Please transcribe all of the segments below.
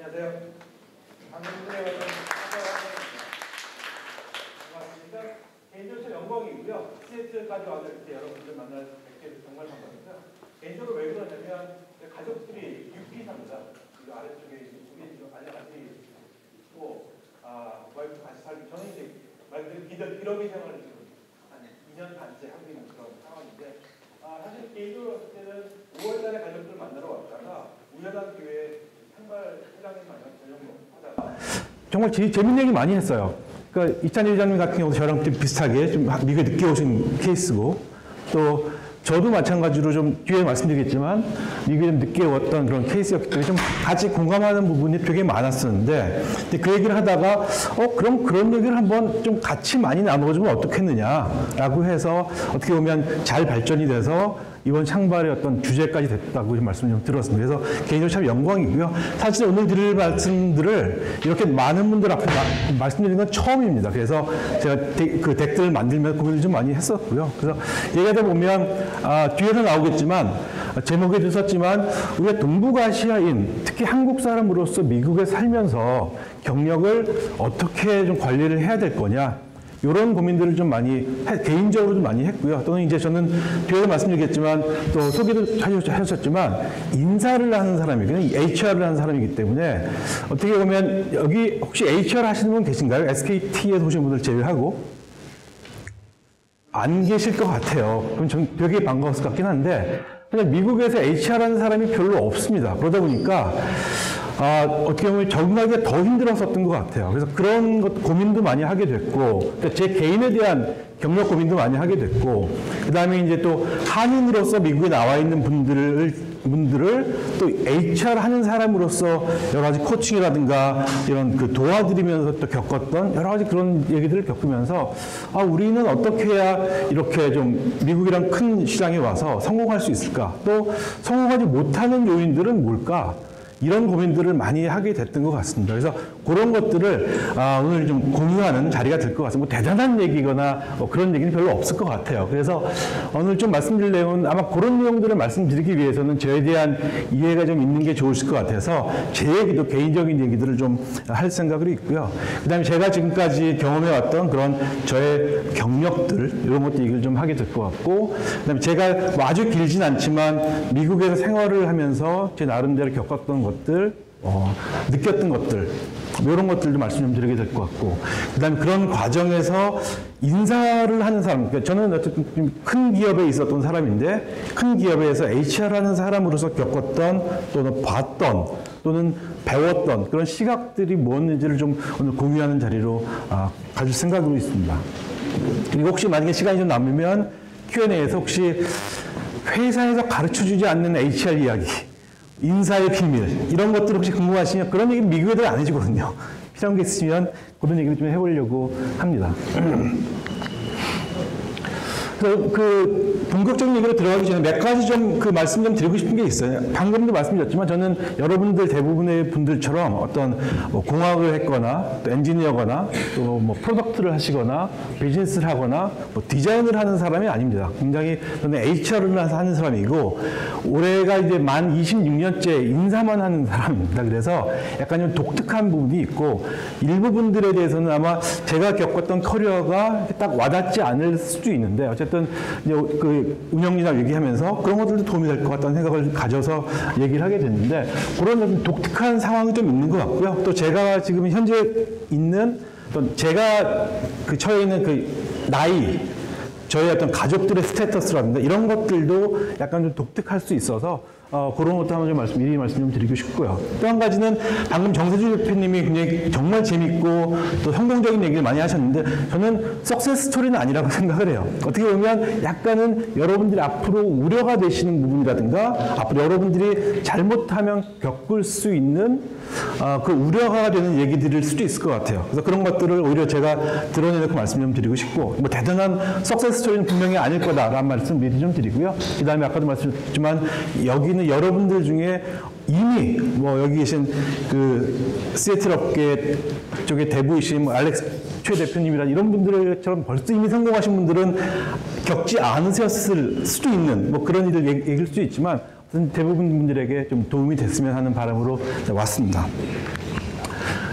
안녕하세요. 방금전에 반갑습니다. 개인적으로 영광이고요. 시애틀까지 와서 이렇게 여러분들 만날 수 있게 정말 반갑습니다. 개인적으로 왜 그러냐면 가족들이 UP사입니다. 이 아래쪽에 우리 알려가지 있고 와이프 같이 살고 저는 이제 말 그대로 기러기 생활을 지금 한 2년 반째 하고 있는 그런 상황인데 사실 개인적으로 봤을 때는 5월달에 가족들 만나러 왔다가 우연한 기회에 한발 회장님 만나서 저녁 하다가 정말 재밌는 얘기 많이 했어요. 그러니까 이찬희 회장님 같은 경우도 저랑 좀 비슷하게 좀 미국에 늦게 오신 케이스고, 또 저도 마찬가지로 좀 뒤에 말씀드리겠지만 미국에 좀 늦게 왔던 그런 케이스였기 때문에 좀 같이 공감하는 부분이 되게 많았었는데, 근데 그 얘기를 하다가 그럼 그런 얘기를 한번 좀 같이 많이 나눠주면 어떻겠느냐라고 해서 어떻게 보면 잘 발전이 돼서 이번 창발의 어떤 주제까지 됐다고 말씀 좀 들었습니다. 그래서 개인적으로 참 영광이고요. 사실 오늘 드릴 말씀들을 이렇게 많은 분들 앞에 말씀드리는 건 처음입니다. 그래서 제가 그 덱들을 만들면서 고민을 좀 많이 했었고요. 그래서 얘기하다 보면 뒤에서 나오겠지만 제목에도 썼지만 우리가 동북아시아인, 특히 한국 사람으로서 미국에 살면서 경력을 어떻게 좀 관리를 해야 될 거냐, 이런 고민들을 좀 많이 개인적으로 좀 많이 했고요. 또는 이제 저는 뒤에서 말씀드리겠지만 또 소개도 하셨지만 인사를 하는 사람이거든요. HR을 하는 사람이기 때문에 어떻게 보면 여기 혹시 HR 하시는 분 계신가요? SKT에서 오신 분들 제외하고 안 계실 것 같아요. 그럼 전 되게 반가웠을 것 같긴 한데 그냥 미국에서 HR 하는 사람이 별로 없습니다. 그러다 보니까 어떻게 보면 적응하기가 더 힘들었었던 것 같아요. 그래서 그런 것 고민도 많이 하게 됐고, 그러니까 제 개인에 대한 경력 고민도 많이 하게 됐고, 그 다음에 이제 또 한인으로서 미국에 나와 있는 분들을 또 HR 하는 사람으로서 여러 가지 코칭이라든가 이런 그 도와드리면서 또 겪었던 여러 가지 그런 얘기들을 겪으면서 우리는 어떻게 해야 이렇게 좀 미국이란 큰 시장에 와서 성공할 수 있을까? 또 성공하지 못하는 요인들은 뭘까? 이런 고민들을 많이 하게 됐던 것 같습니다. 그래서 그런 것들을 오늘 좀 공유하는 자리가 될 것 같습니다. 뭐 대단한 얘기거나 그런 얘기는 별로 없을 것 같아요. 그래서 오늘 좀 말씀드릴 내용은 아마 그런 내용들을 말씀드리기 위해서는 저에 대한 이해가 좀 있는 게 좋으실 것 같아서 제 얘기도 개인적인 얘기들을 좀 할 생각으로 있고요. 그 다음에 제가 지금까지 경험해왔던 그런 저의 경력들, 이런 것도 얘기를 좀 하게 될 것 같고, 그 다음에 제가 뭐 아주 길진 않지만 미국에서 생활을 하면서 제 나름대로 겪었던 것들, 느꼈던 것들, 이런 것들도 말씀 좀 드리게 될 것 같고, 그 다음에 그런 과정에서 인사를 하는 사람, 그러니까 저는 어쨌든 큰 기업에 있었던 사람인데, 큰 기업에서 HR 하는 사람으로서 겪었던, 또는 봤던, 또는 배웠던 그런 시각들이 무엇인지를 좀 오늘 공유하는 자리로 가질 생각으로 있습니다. 그리고 혹시 만약에 시간이 좀 남으면 Q&A에서 혹시 회사에서 가르쳐주지 않는 HR 이야기, 인사의 비밀, 이런 것들 혹시 궁금하시면 그런 얘기 미국 애들 안 해주거든요. 필요한 게 있으면 그런 얘기를 좀 해보려고 합니다. 그 본격적인 얘기로 들어가기 전에 몇 가지 좀 그 말씀 좀 드리고 싶은 게 있어요. 방금도 말씀드렸지만 저는 여러분들 대부분의 분들처럼 어떤 뭐 공학을 했거나 또 엔지니어거나 또 뭐 프로덕트를 하시거나 비즈니스를 하거나 뭐 디자인을 하는 사람이 아닙니다. 굉장히 저는 HR을 하는 사람이고 올해가 이제 만 26년째 인사만 하는 사람입니다. 그래서 약간 좀 독특한 부분이 있고 일부 분들에 대해서는 아마 제가 겪었던 커리어가 딱 와닿지 않을 수도 있는데 어쨌든 그 운영이나 얘기하면서 그런 것들도 도움이 될 것 같다는 생각을 가져서 얘기를 하게 됐는데 그런 독특한 상황이 좀 있는 것 같고요. 또 제가 지금 현재 있는 또 제가 그 처해 있는 그 나이, 저희 어떤 가족들의 스테이터스라든가 이런 것들도 약간 좀 독특할 수 있어서 그런 것도 한번 좀 미리 말씀 좀 드리고 싶고요. 또 한 가지는 방금 정세준 대표님이 굉장히 정말 재밌고 또 성공적인 얘기를 많이 하셨는데 저는 석세스 스토리는 아니라고 생각을 해요. 어떻게 보면 약간은 여러분들이 앞으로 우려가 되시는 부분이라든가 앞으로 여러분들이 잘못하면 겪을 수 있는 그 우려가 되는 얘기들일 수도 있을 것 같아요. 그래서 그런 것들을 오히려 제가 드러내놓고 말씀 좀 드리고 싶고 뭐 대단한 석세스 스토리는 분명히 아닐 거다라는 말씀 미리 좀 드리고요. 그 다음에 아까도 말씀드렸지만 여기는 여러분들 중에 이미 뭐 여기 계신 그 시애틀 업계 쪽에 대부이신 알렉스 최 대표님이란 이런 분들처럼 벌써 이미 성공하신 분들은 겪지 않으셨을 수도 있는 뭐 그런 일을 얘기할 수 있지만 대부분 분들에게 좀 도움이 됐으면 하는 바람으로 왔습니다.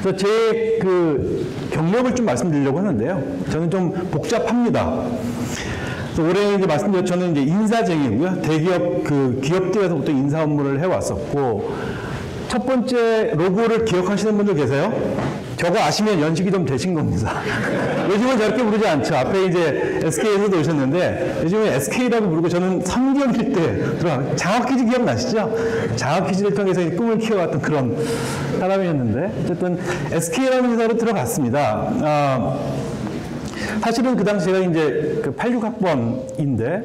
그래서 제 그 경력을 좀 말씀드리려고 하는데요. 저는 좀 복잡합니다. 그래서 올해 이제 말씀드렸죠. 저는 이제 인사쟁이고요. 대기업 그 기업들에서부터 인사 업무를 해왔었고, 첫 번째 로고를 기억하시는 분들 계세요? 저거 아시면 연식이 좀 되신 겁니다. 요즘은 저렇게 부르지 않죠. 앞에 이제 SK에서도 오셨는데, 요즘은 SK라고 부르고 저는 3개월 때 들어간, 장학퀴즈 기억나시죠? 장학퀴즈를 통해서 꿈을 키워왔던 그런 사람이었는데, 어쨌든 SK라는 회사로 들어갔습니다. 사실은 그 당시 제가 이제 그 86학번인데,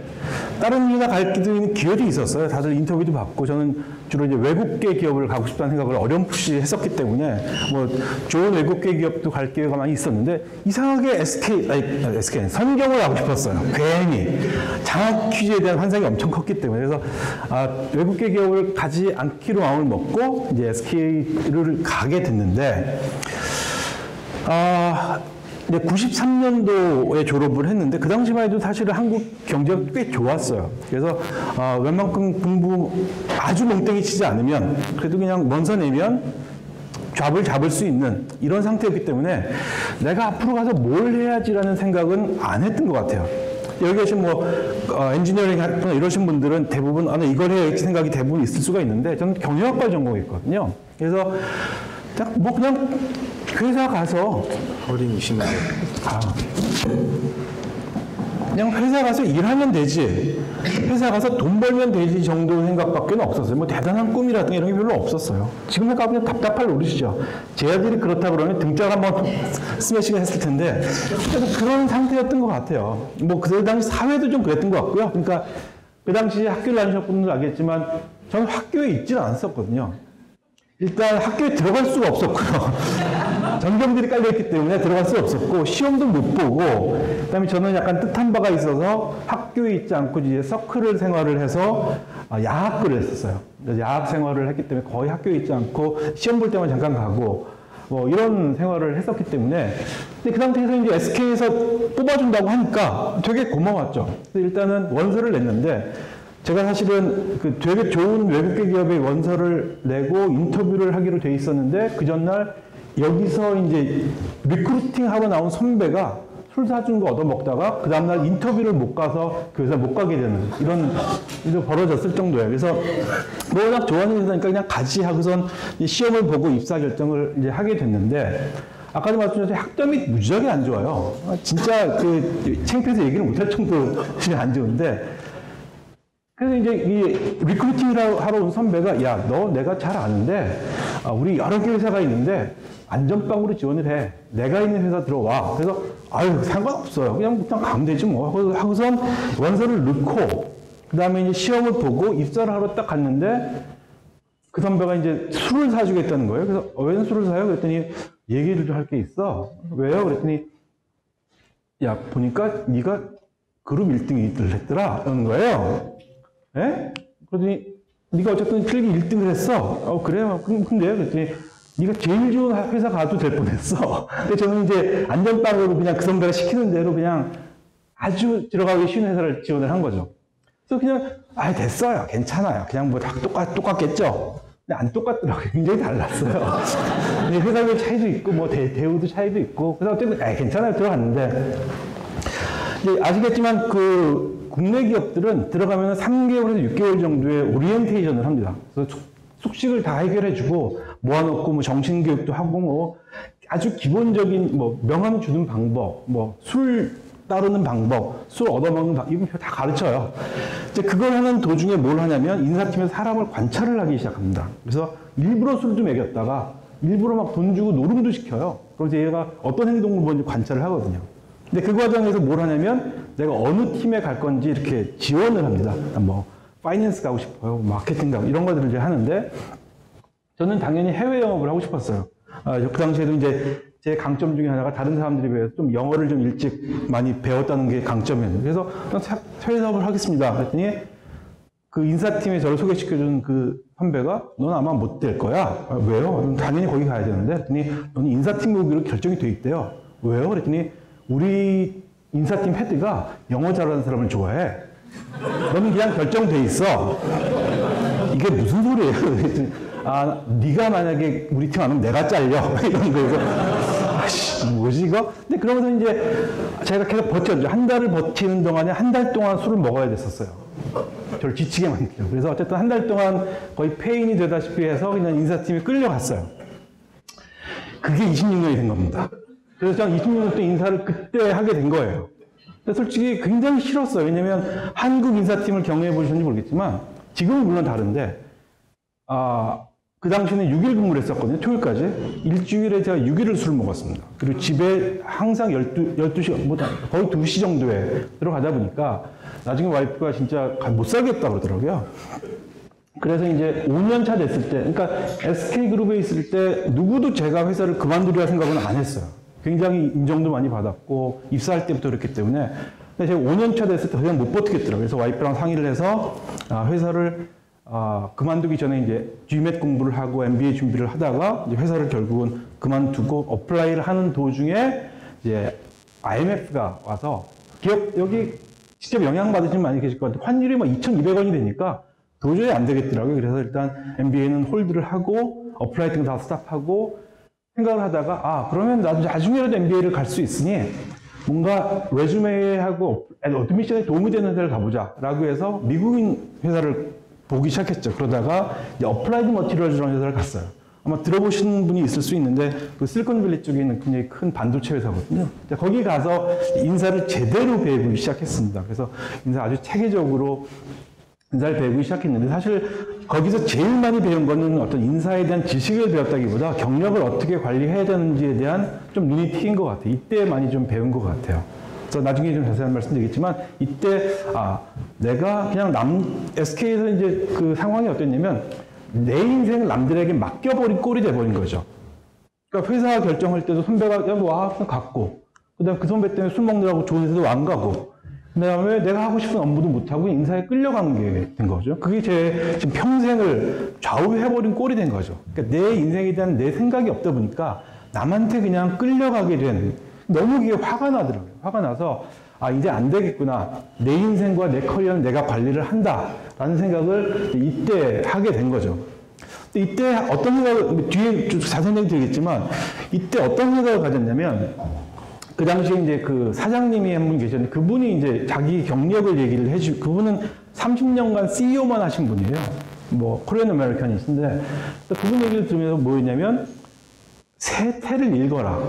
다른 회사 갈 기도 있는 기회도 있었어요. 다들 인터뷰도 받고, 저는 주로 이제 외국계 기업을 가고 싶다는 생각을 어렴풋이 했었기 때문에, 뭐, 좋은 외국계 기업도 갈 기회가 많이 있었는데, 이상하게 SK, 선경을 가고 싶었어요. 괜히. 장학 퀴즈에 대한 환상이 엄청 컸기 때문에. 그래서, 외국계 기업을 가지 않기로 마음을 먹고, 이제 SK를 가게 됐는데, 이제 93년도에 졸업을 했는데 그 당시만 해도 사실은 한국 경제가 꽤 좋았어요. 그래서 웬만큼 공부 아주 멍땡이 치지 않으면 그래도 그냥 먼서 내면 잡을 잡을 수 있는 이런 상태였기 때문에 내가 앞으로 가서 뭘 해야지라는 생각은 안 했던 것 같아요. 여기 계신 뭐 엔지니어링 학부나 이러신 분들은 대부분 이걸 해야지 생각이 대부분 있을 수가 있는데 저는 경영학과 전공했거든요. 그래서 그냥 회사 가서 어린이시네요. 그냥 회사 가서 일하면 되지, 회사 가서 돈 벌면 되지 정도 생각밖에 없었어요. 뭐 대단한 꿈이라든가 이런 게 별로 없었어요. 지금 생각하면 답답할 노릇이죠. 제 아들이 그렇다 그러면 등짝 한번 스매싱을 했을 텐데 그런 상태였던 것 같아요. 뭐 그 당시 사회도 좀 그랬던 것 같고요. 그러니까 그 당시 학교를 다니셨던 분들 알겠지만 저는 학교에 있지는 않았었거든요. 일단 학교에 들어갈 수가 없었고요. 전경들이 깔려있기 때문에 들어갈 수 없었고, 시험도 못 보고, 그 다음에 저는 약간 뜻한 바가 있어서 학교에 있지 않고 이제 서클을 생활을 해서 야학을 했었어요. 야학 생활을 했기 때문에 거의 학교에 있지 않고, 시험 볼 때만 잠깐 가고, 뭐 이런 생활을 했었기 때문에, 근데 그 상태에서 이제 SK에서 뽑아준다고 하니까 되게 고마웠죠. 일단은 원서를 냈는데, 제가 사실은 그 되게 좋은 외국계 기업의 원서를 내고 인터뷰를 하기로 돼 있었는데 그 전날 여기서 이제 리크루팅 하러 나온 선배가 술 사준 거 얻어먹다가 그 다음날 인터뷰를 못 가서 그 회사 못 가게 되는 이런 일도 벌어졌을 정도예요. 그래서 뭐 워낙 좋아하는 회사니까 그냥 가지 하고선 시험을 보고 입사 결정을 이제 하게 됐는데 아까도 말씀드렸듯이 학점이 무지하게 안 좋아요. 진짜 그 창피해서 얘기를 못할 정도로 안 좋은데 그래서 이제 이 리크루팅을 하러 온 선배가 야, 너 내가 잘 아는데 우리 여러 개 회사가 있는데 안전빵으로 지원을 해. 내가 있는 회사 들어와. 그래서 아유 상관없어요. 그냥 가면 되지 뭐. 하고선 원서를 넣고 그 다음에 이제 시험을 보고 입사를 하러 딱 갔는데 그 선배가 이제 술을 사주겠다는 거예요. 그래서 왜 술을 사요? 그랬더니 얘기를 좀 할 게 있어. 왜요? 그랬더니 야 보니까 네가 그룹 1등을 했더라. 이러는 거예요. 예? 그러더니 네가 어쨌든 필기 1등을 했어. 그래요? 근데요? 그랬더니 네가 제일 좋은 회사 가도 될 뻔했어. 근데 저는 이제 안전빵으로 그냥 그 선배가 시키는 대로 그냥 아주 들어가기 쉬운 회사를 지원을 한 거죠. 그래서 그냥 됐어요. 괜찮아요. 그냥 뭐 다 똑같겠죠. 근데 안 똑같더라고요. 굉장히 달랐어요. 회사별 차이도 있고 뭐 대우도 차이도 있고 그래서 어쨌든 괜찮아요. 들어갔는데 이제 아시겠지만 그 국내 기업들은 들어가면 3개월에서 6개월 정도의 오리엔테이션을 합니다. 그래서 숙식을 다 해결해주고 모아놓고 뭐 정신교육도 하고 뭐 아주 기본적인 뭐 명함 주는 방법, 뭐 술 따르는 방법, 술 얻어먹는 방법 이거 다 가르쳐요. 이제 그걸 하는 도중에 뭘 하냐면 인사팀에서 사람을 관찰을 하기 시작합니다. 그래서 일부러 술 좀 먹였다가 일부러 막 돈 주고 노름도 시켜요. 그래서 얘가 어떤 행동을 보는지 관찰을 하거든요. 근데 그 과정에서 뭘 하냐면 내가 어느 팀에 갈 건지 이렇게 지원을 합니다. 뭐 파이낸스 가고 싶어요, 마케팅 가고 이런 것들을 이제 하는데 저는 당연히 해외 영업을 하고 싶었어요. 그 당시에도 이제 제 강점 중에 하나가 다른 사람들에 비해서 좀 영어를 좀 일찍 많이 배웠다는 게 강점이었는데 그래서 해외 영업을 하겠습니다. 그랬더니 그 인사팀에 저를 소개시켜준 그 선배가 넌 아마 못 될 거야. 왜요? 당연히 거기 가야 되는데 그랬더니 너는 인사팀 오기로 결정이 돼 있대요. 왜요? 그랬더니 우리 인사팀 헤드가 영어 잘하는 사람을 좋아해. 너는 그냥 결정돼 있어. 이게 무슨 소리예요? 그랬더니 아, 네가 만약에 우리 팀 안 오면 내가 잘려. 이런 거에서 아씨, 뭐지 이거? 근데 그러면서 이제 제가 계속 버텼죠. 한 달을 버티는 동안에 한 달 동안 술을 먹어야 됐었어요. 저를 지치게 만들죠. 그래서 어쨌든 한 달 동안 거의 폐인이 되다시피 해서 그냥 인사팀에 끌려갔어요. 그게 26년이 된 겁니다. 그래서 저는 26년 때 인사를 그때 하게 된 거예요. 솔직히 굉장히 싫었어요. 왜냐면 한국 인사팀을 경험해 보셨는지 모르겠지만 지금은 물론 다른데 그 당시에는 6일 근무를 했었거든요. 토요일까지. 일주일에 제가 6일을 술을 먹었습니다. 그리고 집에 항상 12시간, 거의 2시 정도에 들어가다 보니까 나중에 와이프가 진짜 못 살겠다 그러더라고요. 그래서 이제 5년 차 됐을 때, 그러니까 SK그룹에 있을 때 누구도 제가 회사를 그만두리라 생각은 안 했어요. 굉장히 인정도 많이 받았고 입사할 때부터 그랬기 때문에. 근데 제가 5년 차 됐을 때 더 이상 못 버티겠더라고요. 그래서 와이프랑 상의를 해서 회사를 그만두기 전에 이제 GMAT 공부를 하고 MBA 준비를 하다가 이제 회사를 결국은 그만두고 어플라이를 하는 도중에 이제 IMF가 와서 여기 직접 영향받으시는 많이 계실 것 같아요. 환율이 막 2,200원이 되니까 도저히 안 되겠더라고요. 그래서 일단 MBA는 홀드를 하고 어플라이 같은 거 다 스탑하고 생각을 하다가 그러면 나도 나중에라도 MBA를 갈 수 있으니 뭔가 레주메하고 어드미션에 도움이 되는 데를 가보자 라고 해서 미국인 회사를 보기 시작했죠. 그러다가 이제 어플라이드 머티리얼즈라는 회사를 갔어요. 아마 들어보신 분이 있을 수 있는데 그 실리콘밸리 쪽에 있는 굉장히 큰 반도체 회사거든요. 거기 가서 인사를 제대로 배우기 시작했습니다. 그래서 인사 아주 체계적으로 인사를 배우기 시작했는데 사실 거기서 제일 많이 배운 거는 어떤 인사에 대한 지식을 배웠다기보다 경력을 어떻게 관리해야 되는지에 대한 좀 눈이 트인 것 같아요. 이때 많이 좀 배운 것 같아요. 그래서 나중에 좀 자세한 말씀 드리겠지만 이때 내가 그냥 SK에서 이제 그 상황이 어땠냐면 내 인생을 남들에게 맡겨버린 꼴이 돼버린 거죠. 그러니까 회사 결정할 때도 선배가 그냥 갔고 그다음 그 선배 때문에 술 먹느라고 좋은 데도 안 가고 그다음에 내가 하고 싶은 업무도 못하고 인사에 끌려간 게 된 거죠. 그게 제 지금 평생을 좌우해버린 꼴이 된 거죠. 그러니까 내 인생에 대한 내 생각이 없다 보니까 남한테 그냥 끌려가게 된 너무 그게 화가 나더라고요. 화가 나서 이제 안 되겠구나. 내 인생과 내 커리어는 내가 관리를 한다라는 생각을 이때 하게 된 거죠. 이때 어떤 생각을 뒤에 좀 자세히 드리겠지만 이때 어떤 생각을 가졌냐면 그 당시에 이제 그 사장님이 한 분 계셨는데 그분이 이제 자기 경력을 얘기를 그분은 30년간 CEO만 하신 분이에요. 뭐 코리안 아메리칸이신데 그분 얘기를 들으면서 뭐였냐면 세태를 읽어라.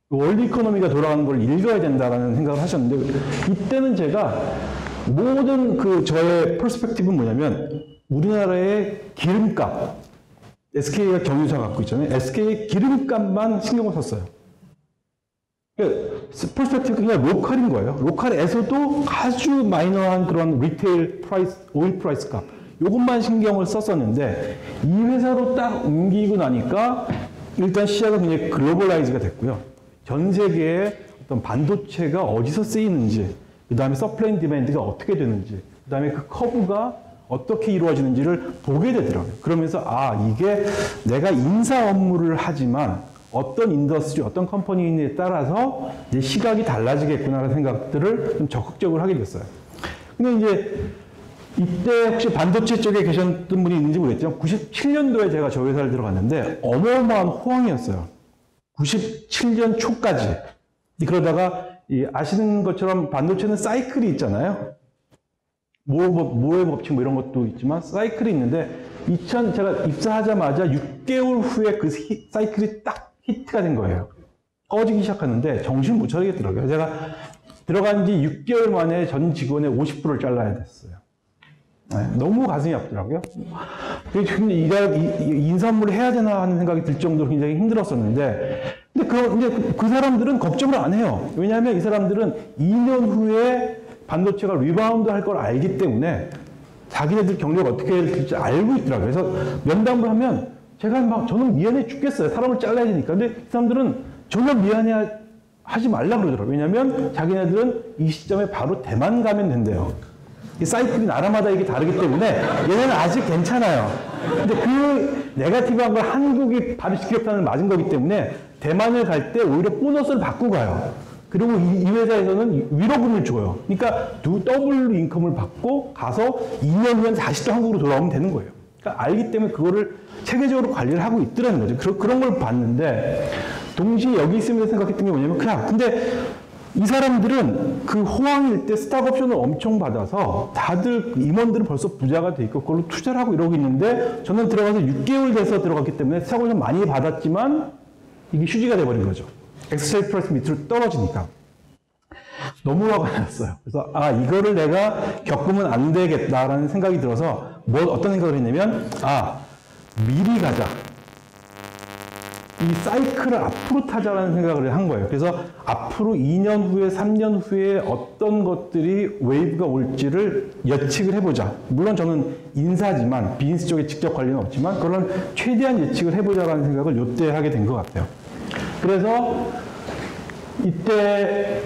월드 이코노미가 돌아가는 걸 읽어야 된다라는 생각을 하셨는데 이때는 제가 모든 저의 퍼스펙티브는 뭐냐면 우리나라의 기름값 SK가 경유사 갖고 있잖아요. SK의 기름값만 신경을 썼어요. 퍼스펙티브가 그냥 로컬인 거예요. 로컬에서도 아주 마이너한 그런 리테일 프라이스, 오일 프라이스 값 이것만 신경을 썼었는데 이 회사로 딱 옮기고 나니까 일단 시야가 굉장히 글로벌라이즈가 됐고요. 전 세계에 어떤 반도체가 어디서 쓰이는지, 그 다음에 서플라이 디맨드가 어떻게 되는지, 그 다음에 그 커브가 어떻게 이루어지는지를 보게 되더라고요. 그러면서 이게 내가 인사 업무를 하지만 어떤 인더스트리, 어떤 컴퍼니에 따라서 이제 시각이 달라지겠구나라는 생각들을 좀 적극적으로 하게 됐어요. 근데 이제 이때 혹시 반도체 쪽에 계셨던 분이 있는지 모르겠지만 97년도에 제가 저 회사를 들어갔는데 어마어마한 호황이었어요. 97년 초까지. 그러다가 아시는 것처럼 반도체는 사이클이 있잖아요. 모어의 법칙 뭐 이런 것도 있지만 사이클이 있는데 제가 입사하자마자 6개월 후에 그 사이클이 딱 히트가 된 거예요. 꺼지기 시작하는데 정신 못 차리겠더라고요. 제가 들어간 지 6개월 만에 전 직원의 50%를 잘라야 됐어요. 너무 가슴이 아프더라고요. 인사 업무를 해야 되나 하는 생각이 들 정도로 굉장히 힘들었었는데, 근데 그 사람들은 걱정을 안 해요. 왜냐하면 이 사람들은 2년 후에 반도체가 리바운드 할 걸 알기 때문에 자기네들 경력 어떻게 해야 될지 알고 있더라고요. 그래서 면담을 하면 저는 미안해 죽겠어요. 사람을 잘라야 되니까. 근데 이 사람들은 전혀 미안해 하지 말라 그러더라고요. 왜냐하면 자기네들은 이 시점에 바로 대만 가면 된대요. 이 사이클이 나라마다 이게 다르기 때문에 얘네는 아직 괜찮아요. 근데 그 네거티브한 걸 한국이 바로 직격탄을 맞은 거기 때문에 대만을 갈 때 오히려 보너스를 받고 가요. 그리고 이 회사에서는 위로금을 줘요. 그러니까 더블 인컴을 받고 가서 2년 후엔 다시 또 한국으로 돌아오면 되는 거예요. 그러니까 알기 때문에 그거를 체계적으로 관리를 하고 있더라는 거죠. 그런 걸 봤는데 동시에 여기 있으면서 생각했던 게 뭐냐면 그냥 근데 이 사람들은 그 호황일 때 스탁 옵션을 엄청 받아서 다들 임원들은 벌써 부자가 돼 있고 그걸로 투자를 하고 이러고 있는데 저는 들어가서 6개월 돼서 들어갔기 때문에 스탁 옵션 많이 받았지만 이게 휴지가 돼버린 거죠. 엑셀 플러스 밑으로 떨어지니까. 너무 화가 났어요. 그래서 이거를 내가 겪으면 안 되겠다라는 생각이 들어서 어떤 생각을 했냐면 미리 가자. 이 사이클을 앞으로 타자라는 생각을 한 거예요. 그래서 앞으로 2년 후에 3년 후에 어떤 것들이 웨이브가 올지를 예측을 해보자. 물론 저는 인사지만 비즈니스 쪽에 직접 관련은 없지만 그런 최대한 예측을 해보자라는 생각을 이때 하게 된 것 같아요. 그래서 이때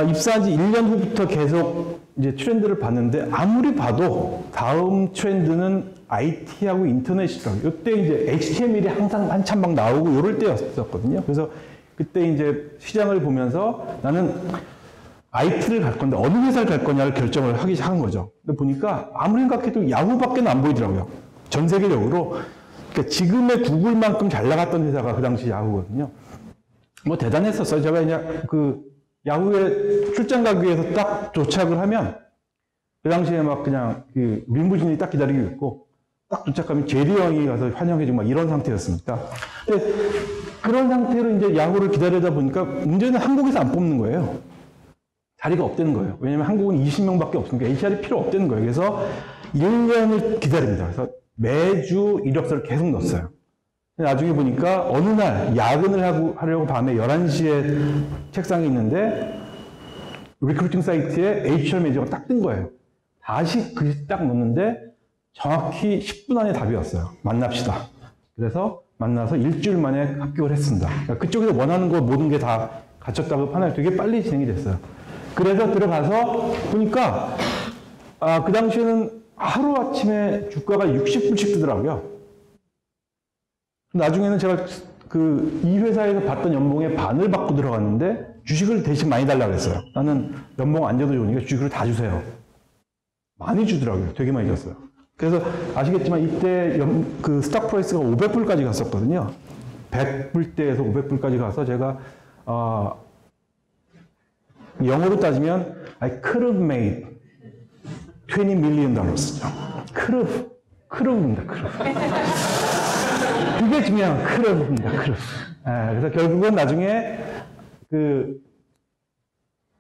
입사한 지 1년 후부터 계속 이제 트렌드를 봤는데 아무리 봐도 다음 트렌드는 IT하고 인터넷이더라고요. 이때 이제 HTML이 항상 한참 막 나오고 이럴 때였었거든요. 그래서 그때 이제 시장을 보면서 나는 IT를 갈 건데 어느 회사를 갈 거냐를 결정을 한 거죠. 근데 보니까 아무리 생각해도 야후밖에 안 보이더라고요. 전 세계적으로. 그러니까 지금의 구글만큼 잘 나갔던 회사가 그 당시 야후거든요. 뭐 대단했었어요. 제가 그냥 그 야후에 출장 가기 위해서 딱 도착을 하면 그 당시에 막 그냥 그 리무진이 딱 기다리고 있고 딱 도착하면 제리 형이 가서 환영해주고 막 이런 상태였습니다. 근데 그런 상태로 이제 야후를 기다리다 보니까 문제는 한국에서 안 뽑는 거예요. 자리가 없다는 거예요. 왜냐면 한국은 20명밖에 없으니까 HR이 필요 없다는 거예요. 그래서 1년을 기다립니다. 그래서 매주 이력서를 계속 넣었어요. 나중에 보니까 어느 날 야근을 하려고 밤에 11시에 책상에 있는데 리크루팅 사이트에 HR 매니저가 딱 뜬 거예요. 다시 글씨 딱 넣었는데 정확히 10분 안에 답이 왔어요. 만납시다. 그래서 만나서 일주일 만에 합격을 했습니다. 그러니까 그쪽에서 원하는 거 모든 게 다 갖췄다고 판단이 되게 빨리 진행이 됐어요. 그래서 들어가서 보니까 그 당시에는 하루아침에 주가가 60불씩 뜨더라고요. 나중에는 제가 이 회사에서 받던 연봉의 반을 받고 들어갔는데 주식을 대신 많이 달라고 했어요. 나는 연봉 안 줘도 좋으니까 주식을 다 주세요. 많이 주더라고요. 되게 많이 줬어요. 그래서 아시겠지만 이때 그 스탁 프라이스가 500불까지 갔었거든요. 100불대에서 500불까지 가서 제가 영어로 따지면 I could have made $20 million. 크루브입니다. 그게 중요한 크루브입니다. 그래서 결국은 나중에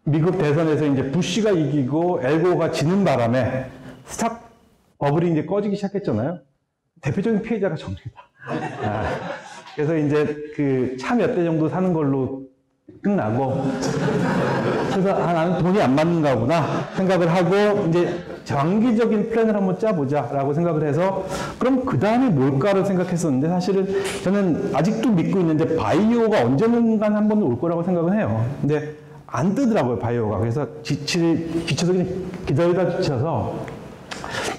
미국 대선에서 이제 부시가 이기고 엘고가 지는 바람에 스탁 버블이 이제 꺼지기 시작했잖아요. 대표적인 피해자가 저입니다. 그래서 이제 차 몇 대 정도 사는 걸로 끝나고, 그래서 나는 돈이 안 맞는가 보나 생각을 하고 이제 장기적인 플랜을 한번 짜보자라고 생각을 해서 그럼 그 다음에 뭘까를 생각했었는데 사실은 저는 아직도 믿고 있는데 바이오가 언젠간 한 번은 올 거라고 생각을 해요. 근데 안 뜨더라고요, 바이오가. 그래서 지쳐서 기다리다 지쳐서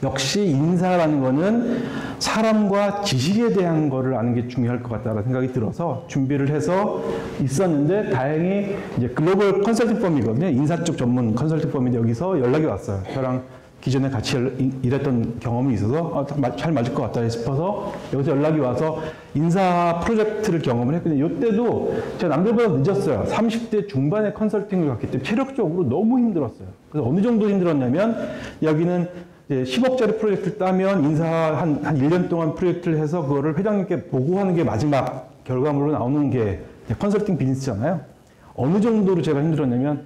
역시 인사라는 거는 사람과 지식에 대한 거를 아는 게 중요할 것 같다는 생각이 들어서 준비를 해서 있었는데 다행히 이제 글로벌 컨설팅 펌이거든요. 인사 쪽 전문 컨설팅 펌인데 여기서 연락이 왔어요. 저랑 기존에 같이 일했던 경험이 있어서 잘 맞을 것 같다 싶어서 여기서 연락이 와서 인사 프로젝트를 경험을 했거든요. 이때도 제가 남들보다 늦었어요. 30대 중반에 컨설팅을 갔기 때문에 체력적으로 너무 힘들었어요. 그래서 어느 정도 힘들었냐면 여기는 10억짜리 프로젝트를 따면 인사 한 1년 동안 프로젝트를 해서 그거를 회장님께 보고하는 게 마지막 결과물로 나오는 게 컨설팅 비즈니스잖아요. 어느 정도로 제가 힘들었냐면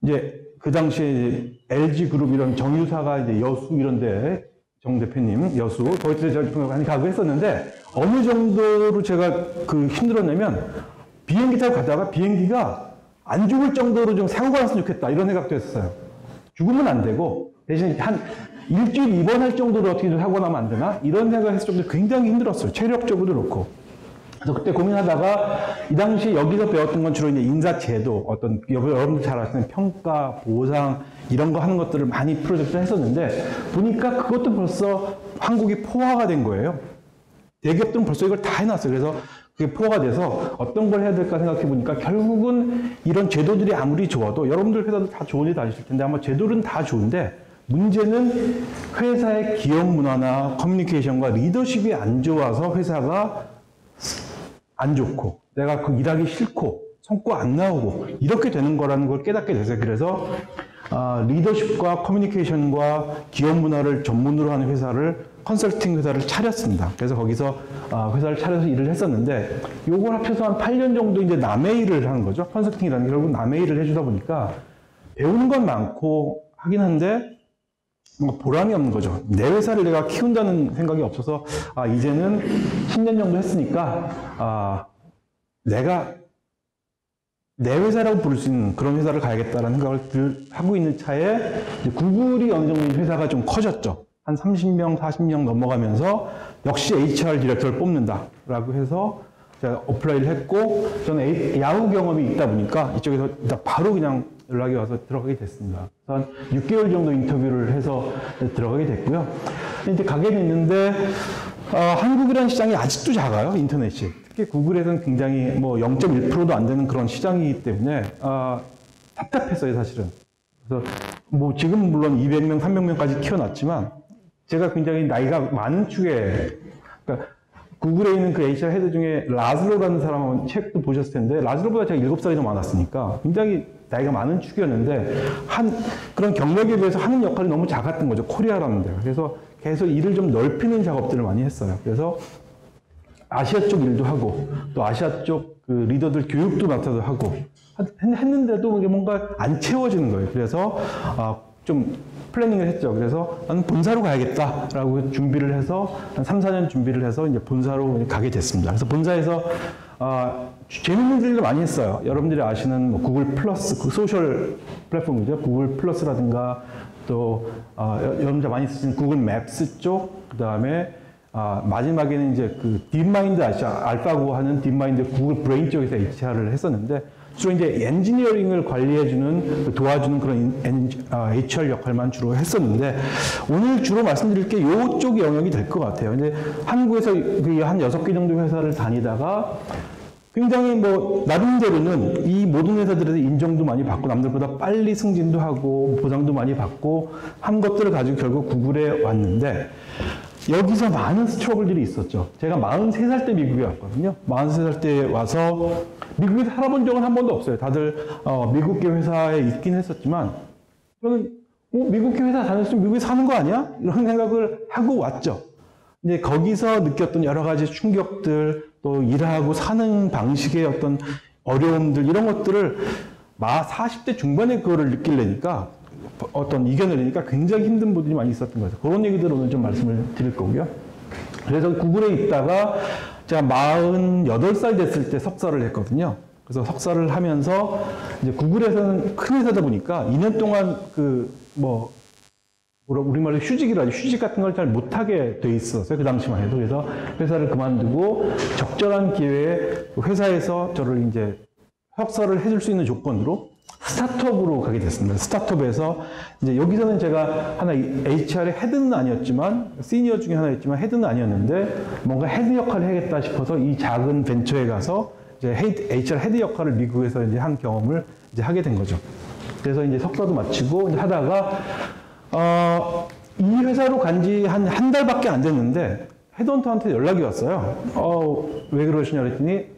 이제 그 당시에 LG 그룹 이런 정유사가 이제 여수 이런데 정 대표님 여수 거기서 제가 많이 가고 했었는데 어느 정도로 제가 힘들었냐면 비행기 타고 가다가 비행기가 안 죽을 정도로 좀 사고가 났으면 좋겠다 이런 생각도 했었어요. 죽으면 안 되고 대신 한 일주일 입원할 정도로 어떻게 좀 사고 나면 안 되나 이런 생각을 했을 정도로 굉장히 힘들었어요. 체력적으로도 그렇고. 그래서 그때 고민하다가 이 당시 여기서 배웠던 건 주로 이제 인사제도, 어떤 여러분들 잘 아시는 평가, 보상 이런 거 하는 것들을 많이 프로젝트를 했었는데 보니까 그것도 벌써 한국이 포화가 된 거예요. 대기업들은 벌써 이걸 다 해놨어요. 그래서 그게 포화가 돼서 어떤 걸 해야 될까 생각해 보니까 결국은 이런 제도들이 아무리 좋아도 여러분들 회사도 다 좋은 일 다니실 텐데 아마 제도는 다 좋은데 문제는 회사의 기업 문화나 커뮤니케이션과 리더십이 안 좋아서 회사가 안 좋고 내가 그 일하기 싫고 성과 안 나오고 이렇게 되는 거라는 걸 깨닫게 됐어요. 그래서 리더십과 커뮤니케이션과 기업 문화를 전문으로 하는 회사를 컨설팅 회사를 차렸습니다. 그래서 거기서 회사를 차려서 일을 했었는데 요걸 합쳐서 한 8년 정도 이제 남의 일을 하는 거죠. 컨설팅이라는 게 결국 남의 일을 해주다 보니까 배우는 건 많고 하긴 한데 뭔가 보람이 없는 거죠. 내 회사를 내가 키운다는 생각이 없어서 이제는 10년 정도 했으니까 내가 내 회사라고 부를 수 있는 그런 회사를 가야겠다라는 생각을 하고 있는 차에 이제 구글이 어느 정도 회사가 좀 커졌죠. 한 30명, 40명 넘어가면서 역시 HR 디렉터를 뽑는다라고 해서 제가 어플라이를 했고 저는 야후 경험이 있다 보니까 이쪽에서 바로 그냥 연락이 와서 들어가게 됐습니다. 한 6개월 정도 인터뷰를 해서 들어가게 됐고요. 이제 가게 됐는데 한국이라는 시장이 아직도 작아요, 인터넷이. 특히 구글에서는 굉장히 뭐 0.1%도 안 되는 그런 시장이기 때문에 답답했어요, 사실은. 그래서 뭐 지금 물론 200명, 300명까지 키워놨지만 제가 굉장히 나이가 많은 축에 그러니까 구글에 있는 그 HR 헤드 중에 라즈로라는 사람 책도 보셨을 텐데 라즈로보다 제가 7살이 더 많았으니까 굉장히 나이가 많은 축이었는데 그런 경력에 비해서 하는 역할이 너무 작았던 거죠. 코리아라는 데가. 그래서 계속 일을 좀 넓히는 작업들을 많이 했어요. 그래서 아시아 쪽 일도 하고 또 아시아 쪽 그 리더들 교육도 맡아서 하고 했는데도 이게 뭔가 안 채워지는 거예요. 그래서 좀 플래닝을 했죠. 그래서 나는 본사로 가야겠다라고 준비를 해서 한 3, 4년 준비를 해서 이제 본사로 가게 됐습니다. 그래서 본사에서 재밌는 일을 많이 했어요. 여러분들이 아시는 뭐 구글 플러스, 그 소셜 플랫폼이죠. 구글 플러스라든가 또 여러분들 많이 쓰시는 구글 맵스 쪽, 그 다음에 마지막에는 이제 그 딥마인드 아시죠? 알파고 하는 딥마인드 구글 브레인 쪽에서 HR을 했었는데 주로 이제 엔지니어링을 관리해주는, 도와주는 그런 HR 역할만 주로 했었는데, 오늘 주로 말씀드릴 게 이쪽이 영역이 될 것 같아요. 근데 한국에서 한 6개 정도 회사를 다니다가 굉장히 뭐, 나름대로는 이 모든 회사들에서 인정도 많이 받고, 남들보다 빨리 승진도 하고, 보상도 많이 받고, 한 것들을 가지고 결국 구글에 왔는데, 여기서 많은 스트러글들이 있었죠. 제가 43살 때 미국에 왔거든요. 43살 때 와서 미국에 살아본 적은 한 번도 없어요. 다들 미국계 회사에 있긴 했었지만 저는 미국계 회사 다녔으면 미국에 사는 거 아니야? 이런 생각을 하고 왔죠. 이제 거기서 느꼈던 여러 가지 충격들, 또 일하고 사는 방식의 어떤 어려움들, 이런 것들을 40대 중반에 그거를 느끼려니까, 이겨내려니까 굉장히 힘든 분들이 많이 있었던 거죠. 그런 얘기들을 오늘 좀 말씀을 드릴 거고요. 그래서 구글에 있다가 제가 48살 됐을 때 석사를 했거든요. 그래서 석사를 하면서 이제 구글에서는 큰 회사다 보니까 2년 동안 우리말로 휴직이라죠. 휴직 같은 걸 잘 못하게 돼 있었어요. 그 당시만 해도. 그래서 회사를 그만두고 적절한 기회에 회사에서 저를 이제 석사를 해줄 수 있는 조건으로 스타트업으로 가게 됐습니다. 스타트업에서 이제 여기서는 제가 하나 HR의 헤드는 아니었지만, 시니어 중에 하나였지만 헤드는 아니었는데 뭔가 헤드 역할을 해야겠다 싶어서 이 작은 벤처에 가서 이제 HR 헤드 역할을 미국에서 이제 한 경험을 이제 하게 된 거죠. 그래서 이제 석사도 마치고 이제 하다가 이 회사로 간 지 한 달밖에 안 됐는데 헤드헌터한테 연락이 왔어요. 왜 그러시냐 그랬더니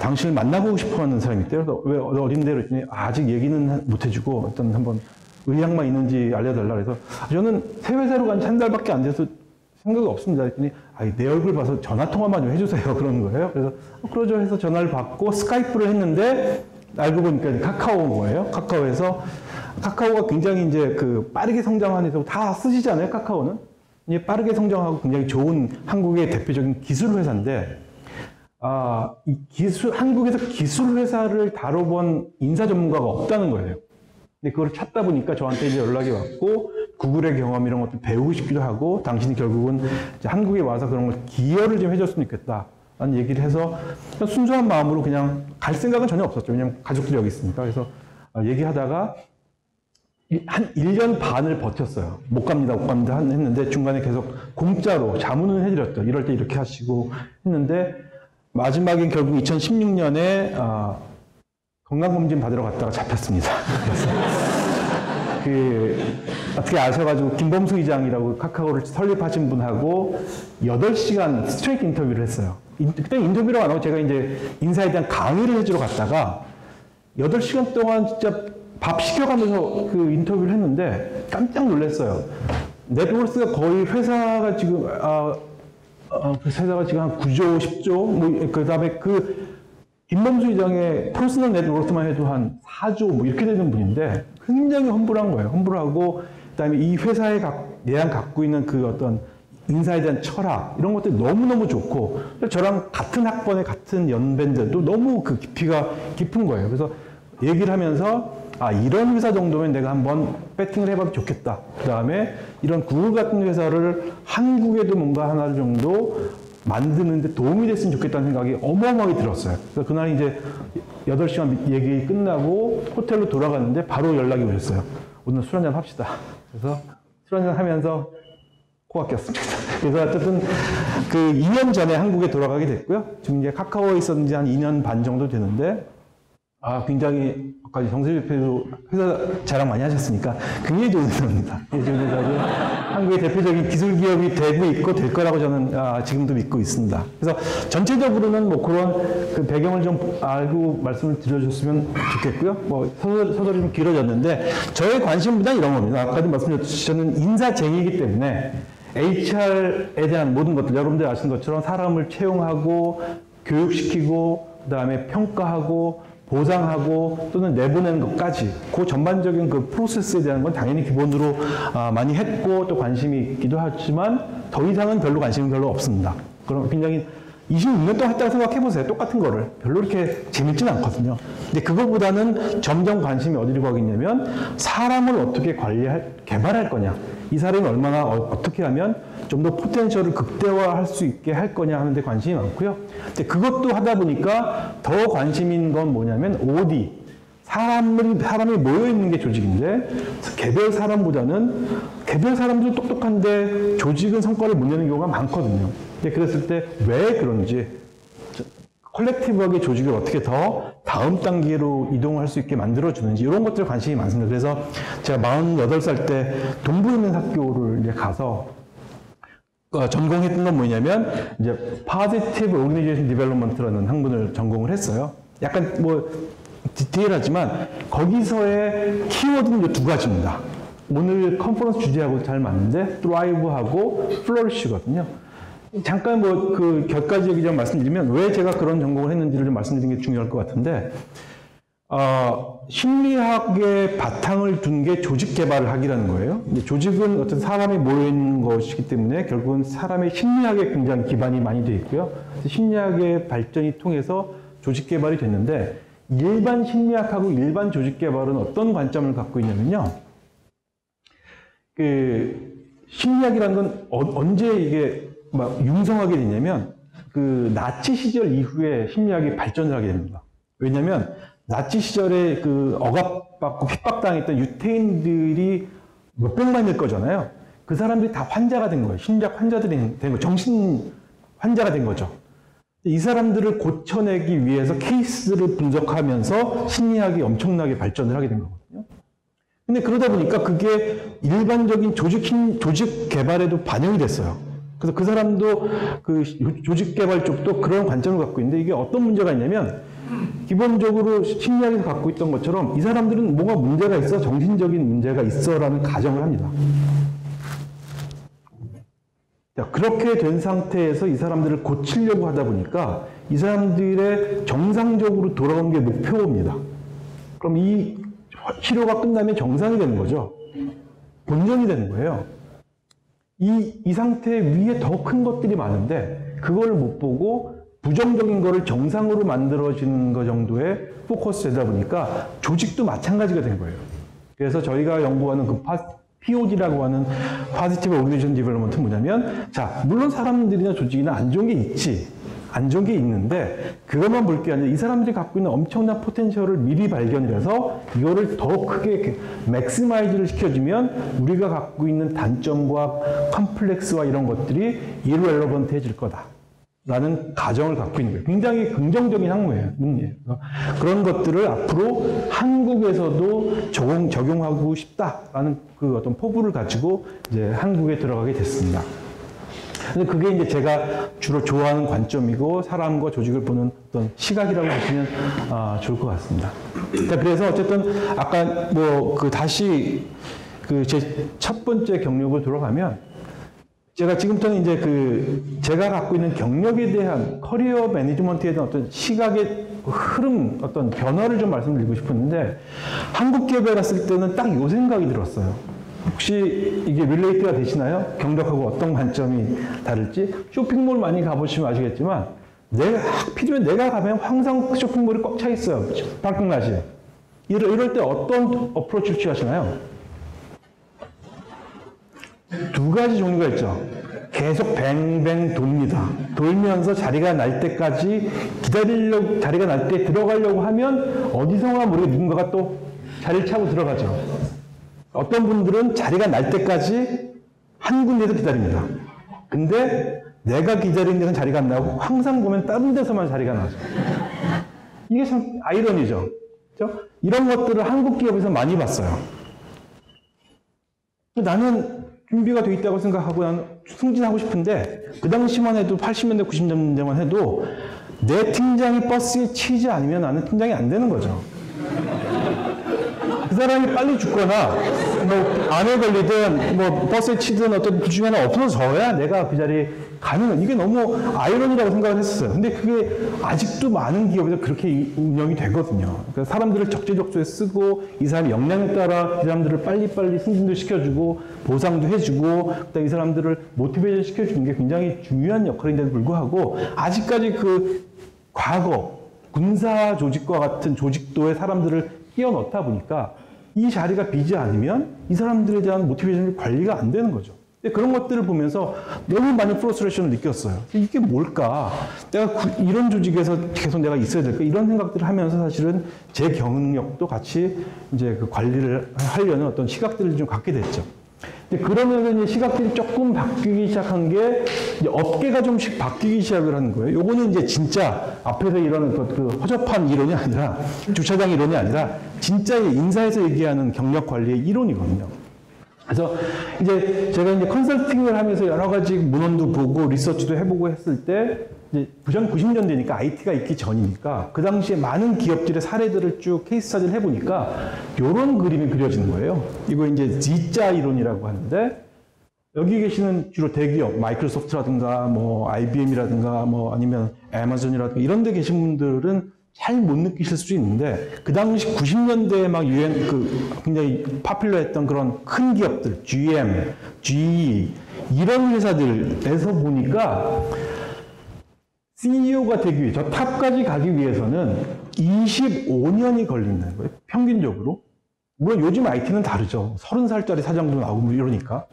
당신을 만나보고 싶어 하는 사람이 있대요. 그래서 왜 어딘데 그랬더니 아직 얘기는 못 해주고 일단 한번 의향만 있는지 알려달라 그래서 저는 새 회사로 간 지 한 달밖에 안 돼서 생각이 없습니다. 그랬더니 내 얼굴 봐서 전화통화만 좀 해주세요. 그러는 거예요. 그래서 그러죠 해서 전화를 받고 스카이프를 했는데 알고 보니까 카카오인 거예요. 카카오가 굉장히 이제 빠르게 성장하는 데서 다 쓰시잖아요. 카카오는. 이제 빠르게 성장하고 굉장히 좋은 한국의 대표적인 기술 회사인데 한국에서 기술 회사를 다뤄본 인사 전문가가 없다는 거예요. 근데 그걸 찾다 보니까 저한테 이제 연락이 왔고, 구글의 경험 이런 것도 배우고 싶기도 하고, 당신이 결국은 이제 한국에 와서 그런 걸 기여를 좀 해줬으면 좋겠다. 라는 얘기를 해서 순수한 마음으로 그냥 갈 생각은 전혀 없었죠. 왜냐면 가족들이 여기 있으니까. 그래서 얘기하다가 한 1년 반을 버텼어요. 못 갑니다 했는데 중간에 계속 공짜로 자문은 해드렸죠. 이럴 때 이렇게 하시고 했는데 마지막엔 결국 2016년에 건강검진 받으러 갔다가 잡혔습니다. 어떻게 아셔가지고 김범수 의장이라고 카카오를 설립하신 분하고 8시간 스트레이트 인터뷰를 했어요. 그때 인터뷰를 안 하고 제가 이제 인사에 대한 강의를 해주러 갔다가 8시간 동안 진짜 밥 시켜가면서 그 인터뷰를 했는데 깜짝 놀랐어요. 네트워스가 거의 회사가 지금, 그 회사가 지금 한 9조, 10조, 그 다음에 김범수 의장의 퍼스널 네트워스만 해도 한 4조 이렇게 되는 분인데 굉장히 험불한 거예요. 험불하고, 그 다음에 이 회사에 내랑 갖고 있는 그 어떤 인사에 대한 철학, 이런 것들이 너무너무 좋고, 저랑 같은 학번에 같은 연배인데도 너무 그 깊이가 깊은 거예요. 그래서 얘기를 하면서, 이런 회사 정도면 내가 한번 배팅을 해봐도 좋겠다. 그 다음에 이런 구글 같은 회사를 한국에도 뭔가 하나 정도 만드는데 도움이 됐으면 좋겠다는 생각이 어마어마하게 들었어요. 그래서 그날 이제 8시간 얘기 끝나고 호텔로 돌아갔는데 바로 연락이 오셨어요. 오늘 술 한잔 합시다. 그래서 술 한잔 하면서 코가 꼈습니다. 그래서 어쨌든 그 2년 전에 한국에 돌아가게 됐고요. 지금 이제 카카오에 있었는지 한 2년 반 정도 되는데, 굉장히, 아까 정세희 대표도 회사 자랑 많이 하셨으니까 굉장히 좋은 회사입니다. 좋은 회사고, 한국의 대표적인 기술 기업이 되고 있고 될 거라고 저는 지금도 믿고 있습니다. 그래서 전체적으로는 뭐 그런 그 배경을 좀 알고 말씀을 드려줬으면 좋겠고요. 서술이 좀 길어졌는데, 저의 관심보다는 이런 겁니다. 아까도 말씀드렸듯이 저는 인사쟁이이기 때문에 HR에 대한 모든 것들, 여러분들 아시는 것처럼 사람을 채용하고, 교육시키고, 그 다음에 평가하고, 보상하고 또는 내보내는 것까지 그 전반적인 그 프로세스에 대한 건 당연히 기본으로 많이 했고 또 관심이 있기도 하지만 더 이상은 관심이 별로 없습니다. 그럼 굉장히 26년 동안 했다고 생각해 보세요. 똑같은 거를. 별로 이렇게 재밌지는 않거든요. 근데 그거보다는 점점 관심이 어디로 가겠냐면 사람을 어떻게 개발할 거냐. 이 사람이 얼마나 어떻게 하면 좀 더 포텐셜을 극대화할 수 있게 할 거냐 하는 데 관심이 많고요. 근데 그것도 하다 보니까 더 관심인 건 뭐냐면 OD. 사람이 모여있는 게 조직인데 개별 사람들은 똑똑한데 조직은 성과를 못 내는 경우가 많거든요. 근데 그랬을 때 왜 그런지 컬렉티브하게 조직을 어떻게 더 다음 단계로 이동할 수 있게 만들어주는지 이런 것들에 관심이 많습니다. 그래서 제가 48살 때 동부에 있는 학교를 이제 가서 전공했던 건 뭐냐면 이제 Positive Organization Development라는 학문을 전공을 했어요. 약간 디테일하지만 거기서의 키워드는 두 가지입니다. 오늘 컨퍼런스 주제하고 잘 맞는데 Thrive하고 Flourish거든요. 잠깐 그 결까지 얘기 좀 말씀드리면 왜 제가 그런 전공을 했는지를 좀 말씀드리는 게 중요할 것 같은데, 심리학의 바탕을 둔 게 조직 개발을 하기라는 거예요. 조직은 어떤 사람이 모여있는 것이기 때문에 결국은 사람의 심리학에 굉장히 기반이 많이 되어 있고요. 심리학의 발전이 통해서 조직 개발이 됐는데, 일반 심리학하고 일반 조직 개발은 어떤 관점을 갖고 있냐면요. 심리학이라는 건 언제 이게 융성하게 되냐면, 나치 시절 이후에 심리학이 발전을 하게 됩니다. 왜냐면, 나치 시절에 억압받고 핍박당했던 유태인들이 몇백만일 거잖아요. 그 사람들이 다 환자가 된 거예요. 심리학 환자들이 된 거예요. 정신 환자가 된 거죠. 이 사람들을 고쳐내기 위해서 케이스를 분석하면서 심리학이 엄청나게 발전을 하게 된 거거든요. 근데 그러다 보니까 그게 일반적인 조직 개발에도 반영이 됐어요. 그래서 그 사람도 조직 개발 쪽도 그런 관점을 갖고 있는데 이게 어떤 문제가 있냐면 기본적으로 심리학에서 갖고 있던 것처럼 이 사람들은 뭐가 문제가 있어, 정신적인 문제가 있어라는 가정을 합니다. 자, 그렇게 된 상태에서 이 사람들을 고치려고 하다 보니까 이 사람들의 정상적으로 돌아오는 게 목표입니다. 그럼 이 치료가 끝나면 정상이 되는 거죠. 본전이 되는 거예요. 이 상태 위에 더 큰 것들이 많은데 그걸 못 보고 부정적인 거를 정상으로 만들어지는 것 정도에 포커스 되다 보니까 조직도 마찬가지가 된 거예요. 그래서 저희가 연구하는 POD라고 하는 Positive Organization Development은 뭐냐면, 자, 물론 사람들이나 조직이나 안 좋은 게 있지. 안 좋은 게 있는데, 그것만 볼 게 아니라 이 사람들이 갖고 있는 엄청난 포텐셜을 미리 발견해서 이거를 더 크게 맥시마이즈를 시켜주면 우리가 갖고 있는 단점과 컴플렉스와 이런 것들이 irrelevant해질 거다. 라는 가정을 갖고 있는 거예요. 굉장히 긍정적인 학문이에요. 그런 것들을 앞으로 한국에서도 적용하고 싶다라는 그 어떤 포부를 가지고 이제 한국에 들어가게 됐습니다. 근데 그게 이제 제가 주로 좋아하는 관점이고 사람과 조직을 보는 어떤 시각이라고 보시면 좋을 것 같습니다. 자, 그래서 어쨌든 아까 다시 제 첫 번째 경력을 돌아가면 제가 지금부터는 이제 제가 갖고 있는 경력에 대한 커리어 매니지먼트에 대한 어떤 시각의 흐름, 어떤 변화를 좀 말씀드리고 싶었는데, 한국 기업에 갔을 때는 딱 이 생각이 들었어요. 혹시 이게 릴레이트가 되시나요? 경력하고 어떤 관점이 다를지? 쇼핑몰 많이 가보시면 아시겠지만, 필이면 내가 가면 항상 쇼핑몰이 꽉 차 있어요. 파킹라시에. 이럴 때 어떤 어프로치를 취하시나요? 두 가지 종류가 있죠. 계속 뱅뱅 돕니다. 돌면서 자리가 날 때까지 자리가 날 때 들어가려고 하면 어디선가 모르게 누군가가 또 자리를 차고 들어가죠. 어떤 분들은 자리가 날 때까지 한 군데에서 기다립니다. 근데 내가 기다리는 데는 자리가 안 나고 항상 보면 다른 데서만 자리가 나죠. 이게 참 아이러니죠. 그렇죠? 이런 것들을 한국 기업에서 많이 봤어요. 나는 준비가 돼 있다고 생각하고 난 승진하고 싶은데 그 당시만 해도 80년대, 90년대만 해도 내 팀장이 버스에 치지 않으면 나는 팀장이 안 되는 거죠. 그 사람이 빨리 죽거나 암에 걸리든 버스에 치든 어떤 그 중에 하나 없어져야 내가 그 자리에 가는 건 이게 너무 아이러니라고 생각을 했었어요. 근데 그게 아직도 많은 기업에서 그렇게 운영이 되거든요. 그러니까 사람들을 적재적소에 쓰고 이 사람의 역량에 따라 이 사람들을 빨리빨리 승진도 시켜주고 보상도 해주고 그다음에 이 사람들을 모티베이션 시켜주는 게 굉장히 중요한 역할인데도 불구하고 아직까지 과거 군사 조직과 같은 조직도의 사람들을 끼워 넣다 보니까 이 자리가 비지 않으면 이 사람들에 대한 모티베이션이 관리가 안 되는 거죠. 그런 것들을 보면서 너무 많은 프러스트레이션을 느꼈어요. 이게 뭘까? 내가 이런 조직에서 계속 내가 있어야 될까? 이런 생각들을 하면서 사실은 제 경력도 같이 이제 관리를 하려는 어떤 시각들을 좀 갖게 됐죠. 그러면서 이제 시각들이 조금 바뀌기 시작한 게 이제 업계가 좀씩 바뀌기 시작을 하는 거예요. 요거는 이제 진짜 앞에서 이런 허접한 이론이 아니라 주차장 이론이 아니라 진짜 인사에서 얘기하는 경력 관리의 이론이거든요. 그래서 이제 제가 이제 컨설팅을 하면서 여러 가지 문헌도 보고 리서치도 해보고 했을 때 이제 90년대니까 IT가 있기 전이니까 그 당시에 많은 기업들의 사례들을 쭉 케이스 스터디를 해보니까 이런 그림이 그려지는 거예요. 이거 이제 Z자 이론이라고 하는데 여기 계시는 주로 대기업, 마이크로소프트라든가 IBM이라든가 아니면 애마존이라든가 이런 데 계신 분들은 잘 못 느끼실 수 있는데 그 당시 90년대에 막 굉장히 파퓰러했던 그런 큰 기업들, GM, GE 이런 회사들에서 보니까 CEO가 되기 위해 저 탑까지 가기 위해서는 25년이 걸린다는 거예요. 평균적으로. 물론 요즘 IT는 다르죠. 30살짜리 사장도 나오고 이러니까.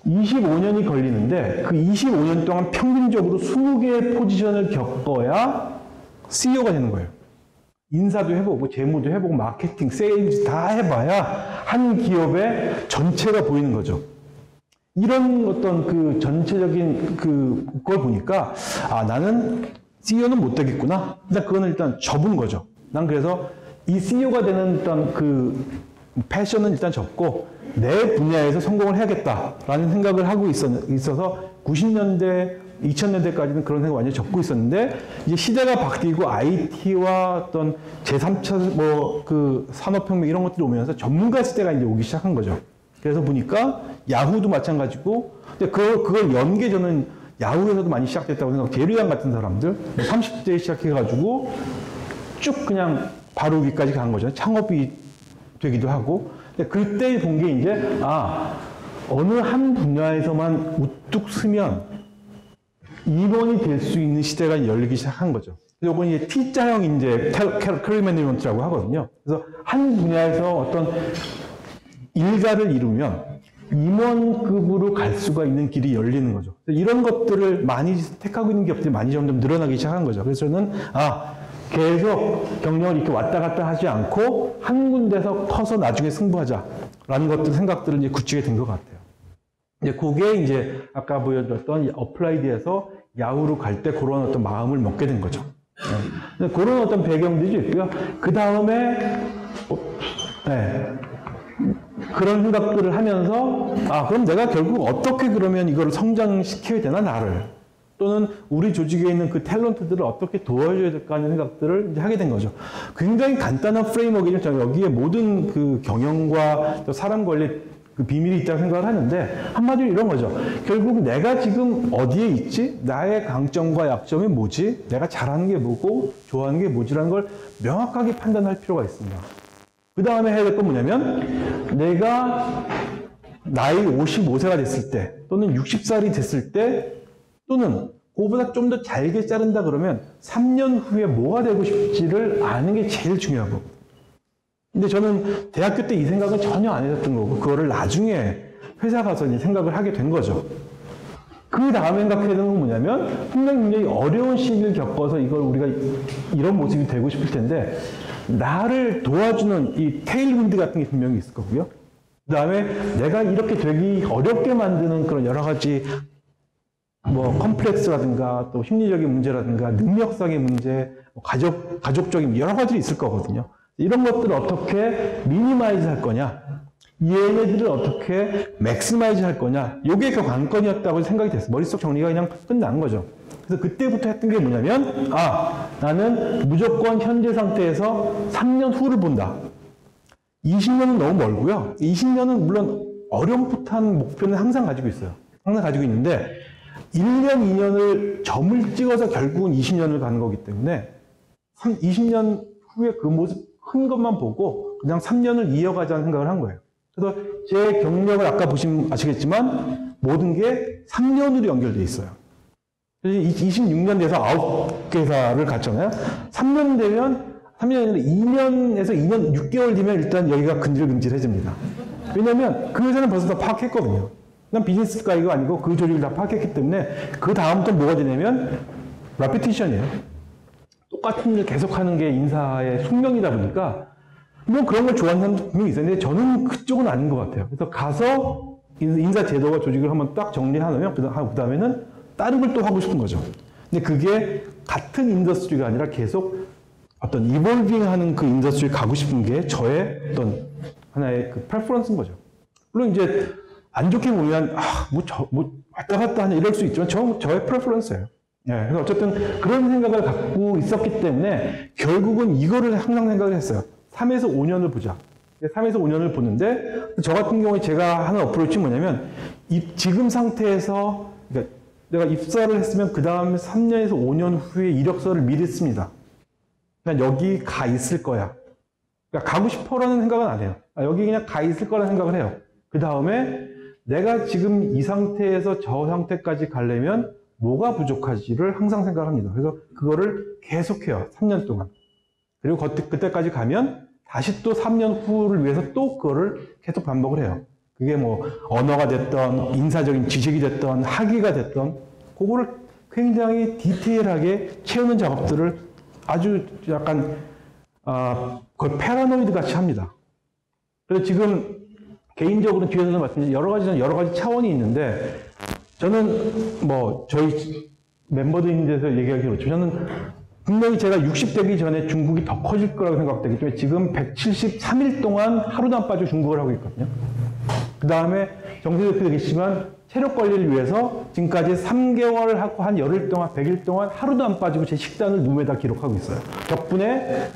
25년이 걸리는데 그 25년 동안 평균적으로 20개의 포지션을 겪어야 CEO가 되는 거예요. 인사도 해보고 재무도 해보고 마케팅, 세일즈 다 해봐야 한 기업의 전체가 보이는 거죠. 이런 어떤 전체적인 걸 보니까 나는 CEO는 못 되겠구나. 그거는 일단 접은 거죠. 난 그래서 이 CEO가 되는 일단 패션은 일단 접고 내 분야에서 성공을 해야겠다라는 생각을 하고 있어서 90년대 2000년대까지는 그런 생각 완전히 접고 있었는데 이제 시대가 바뀌고 IT와 어떤 제3차 산업혁명 이런 것들이 오면서 전문가 시대가 이제 오기 시작한 거죠. 그래서 보니까 야후도 마찬가지고 근데 그걸 연계 저는 야후에서도 많이 시작됐다고 생각하고 제리안 같은 사람들 30대에 시작해가지고 쭉 그냥 바로 여기까지 간 거죠. 창업이 되기도 하고 근데 그때 본 게 이제 어느 한 분야에서만 우뚝 서면 임원이 될 수 있는 시대가 열리기 시작한 거죠. 요건 이제 T자형 이제 캐리어 매니지먼트라고 하거든요. 그래서 한 분야에서 어떤 일가를 이루면 임원급으로 갈 수가 있는 길이 열리는 거죠. 이런 것들을 많이 택하고 있는 기업들이 많이 점점 늘어나기 시작한 거죠. 그래서 저는 계속 경력을 이렇게 왔다 갔다 하지 않고 한 군데서 커서 나중에 승부하자라는 생각들을 이제 굳히게 된 것 같아요. 이제 그게 이제 아까 보여드렸던 어플라이드에서 야후로 갈 때 그런 어떤 마음을 먹게 된 거죠. 네. 그런 어떤 배경들이 있고요. 그 다음에 네. 그런 생각들을 하면서 그럼 내가 결국 어떻게 그러면 이걸 성장시켜야 되나 나를 또는 우리 조직에 있는 그 탤런트들을 어떻게 도와줘야 될까 하는 생각들을 이제 하게 된 거죠. 굉장히 간단한 프레임워크이죠. 여기에 모든 그 경영과 또 사람 관리 그 비밀이 있다고 생각을 하는데 한마디로 이런 거죠. 결국 내가 지금 어디에 있지? 나의 강점과 약점이 뭐지? 내가 잘하는 게 뭐고 좋아하는 게 뭐지라는 걸 명확하게 판단할 필요가 있습니다. 그 다음에 해야 될 건 뭐냐면 내가 나이 55세가 됐을 때 또는 60살이 됐을 때 또는 그거보다 좀 더 잘게 자른다 그러면 3년 후에 뭐가 되고 싶지를 아는 게 제일 중요하고 근데 저는 대학교 때 이 생각은 전혀 안 했었던 거고 그거를 나중에 회사 가서 이제 생각을 하게 된 거죠. 그 다음에 생각해야 되는 건 뭐냐면 굉장히 어려운 시기를 겪어서 이걸 우리가 이런 모습이 되고 싶을 텐데 나를 도와주는 이 테일윈드 같은 게 분명히 있을 거고요. 그 다음에 내가 이렇게 되기 어렵게 만드는 그런 여러 가지 뭐 컴플렉스라든가 또 심리적인 문제라든가 능력상의 문제, 가족적인 여러 가지들이 있을 거거든요. 이런 것들을 어떻게 미니마이즈 할 거냐, 얘네들을 어떻게 맥시마이즈 할 거냐, 이게 그 관건이었다고 생각이 됐어요. 머릿속 정리가 그냥 끝난 거죠. 그래서 그때부터 했던 게 뭐냐면 나는 무조건 현재 상태에서 3년 후를 본다. 20년은 너무 멀고요. 20년은 물론 어렴풋한 목표는 항상 가지고 있어요. 항상 가지고 있는데 1년, 2년을 점을 찍어서 결국은 20년을 가는 거기 때문에 20년 후에 그 모습 큰 것만 보고 그냥 3년을 이어가자는 생각을 한 거예요. 그래서 제 경력을 아까 보시면 아시겠지만 모든 게 3년으로 연결되어 있어요. 26년 돼서 9개사를 갔잖아요. 3년 되면 3년이 2년에서 2년 6개월 뒤면 일단 여기가 근질근질해집니다. 왜냐면 그 회사는 벌써 다 파악했거든요. 난 비즈니스가 이거 아니고 그 조직을 다 파악했기 때문에 그 다음부터 뭐가 되냐면 레피티션이에요. 똑같은 일 계속하는 게 인사의 숙명이다 보니까 뭐 그런 걸 좋아하는 사람도 분명히 있었는데 저는 그쪽은 아닌 것 같아요. 그래서 가서 인사 제도와 조직을 한번 딱 정리하면 그 다음에는 다른 걸 또 하고 싶은 거죠. 근데 그게 같은 인더스트리가 아니라 계속 어떤 이볼빙하는 그 인더스트리를 가고 싶은 게 저의 어떤 하나의 그 프레퍼런스인 거죠. 물론 이제 안 좋게 보면 왔다 갔다 하냐 이럴 수 있지만 저의 프레퍼런스예요. 예, 그래서 어쨌든 그런 생각을 갖고 있었기 때문에 결국은 이거를 항상 생각을 했어요. 3에서 5년을 보자. 3에서 5년을 보는데 저 같은 경우에 제가 하는 어프로치는 뭐냐면 지금 상태에서 그러니까 내가 입사를 했으면 그 다음 3년에서 5년 후에 이력서를 미리 씁니다. 그냥 여기 가 있을 거야. 그러니까 가고 싶어라는 생각은 안 해요. 여기 그냥 가 있을 거라는 생각을 해요. 그 다음에 내가 지금 이 상태에서 저 상태까지 가려면 뭐가 부족하지를 항상 생각합니다. 그래서 그거를 계속해요. 3년 동안. 그리고 그때까지 가면 다시 또 3년 후를 위해서 또 그거를 계속 반복을 해요. 그게 뭐 언어가 됐던 인사적인 지식이 됐던 학위가 됐던 그거를 굉장히 디테일하게 채우는 작업들을 아주 약간 거의 패러노이드 같이 합니다. 그래서 지금 개인적으로 뒤에서도 말씀드린 여러 가지 차원이 있는데 저는 뭐 저희 멤버들인데서 얘기하기 그렇죠. 저는 분명히 제가 60 되기 전에 중국이 더 커질 거라고 생각되기 때문에 지금 173일 동안 하루도 안 빠지고 중국을 하고 있거든요. 그 다음에 정세 대표도 계시지만 체력 관리를 위해서 지금까지 3개월 하고 한 열흘 동안 100일 동안 하루도 안 빠지고 제 식단을 룸에다 기록하고 있어요. 덕분에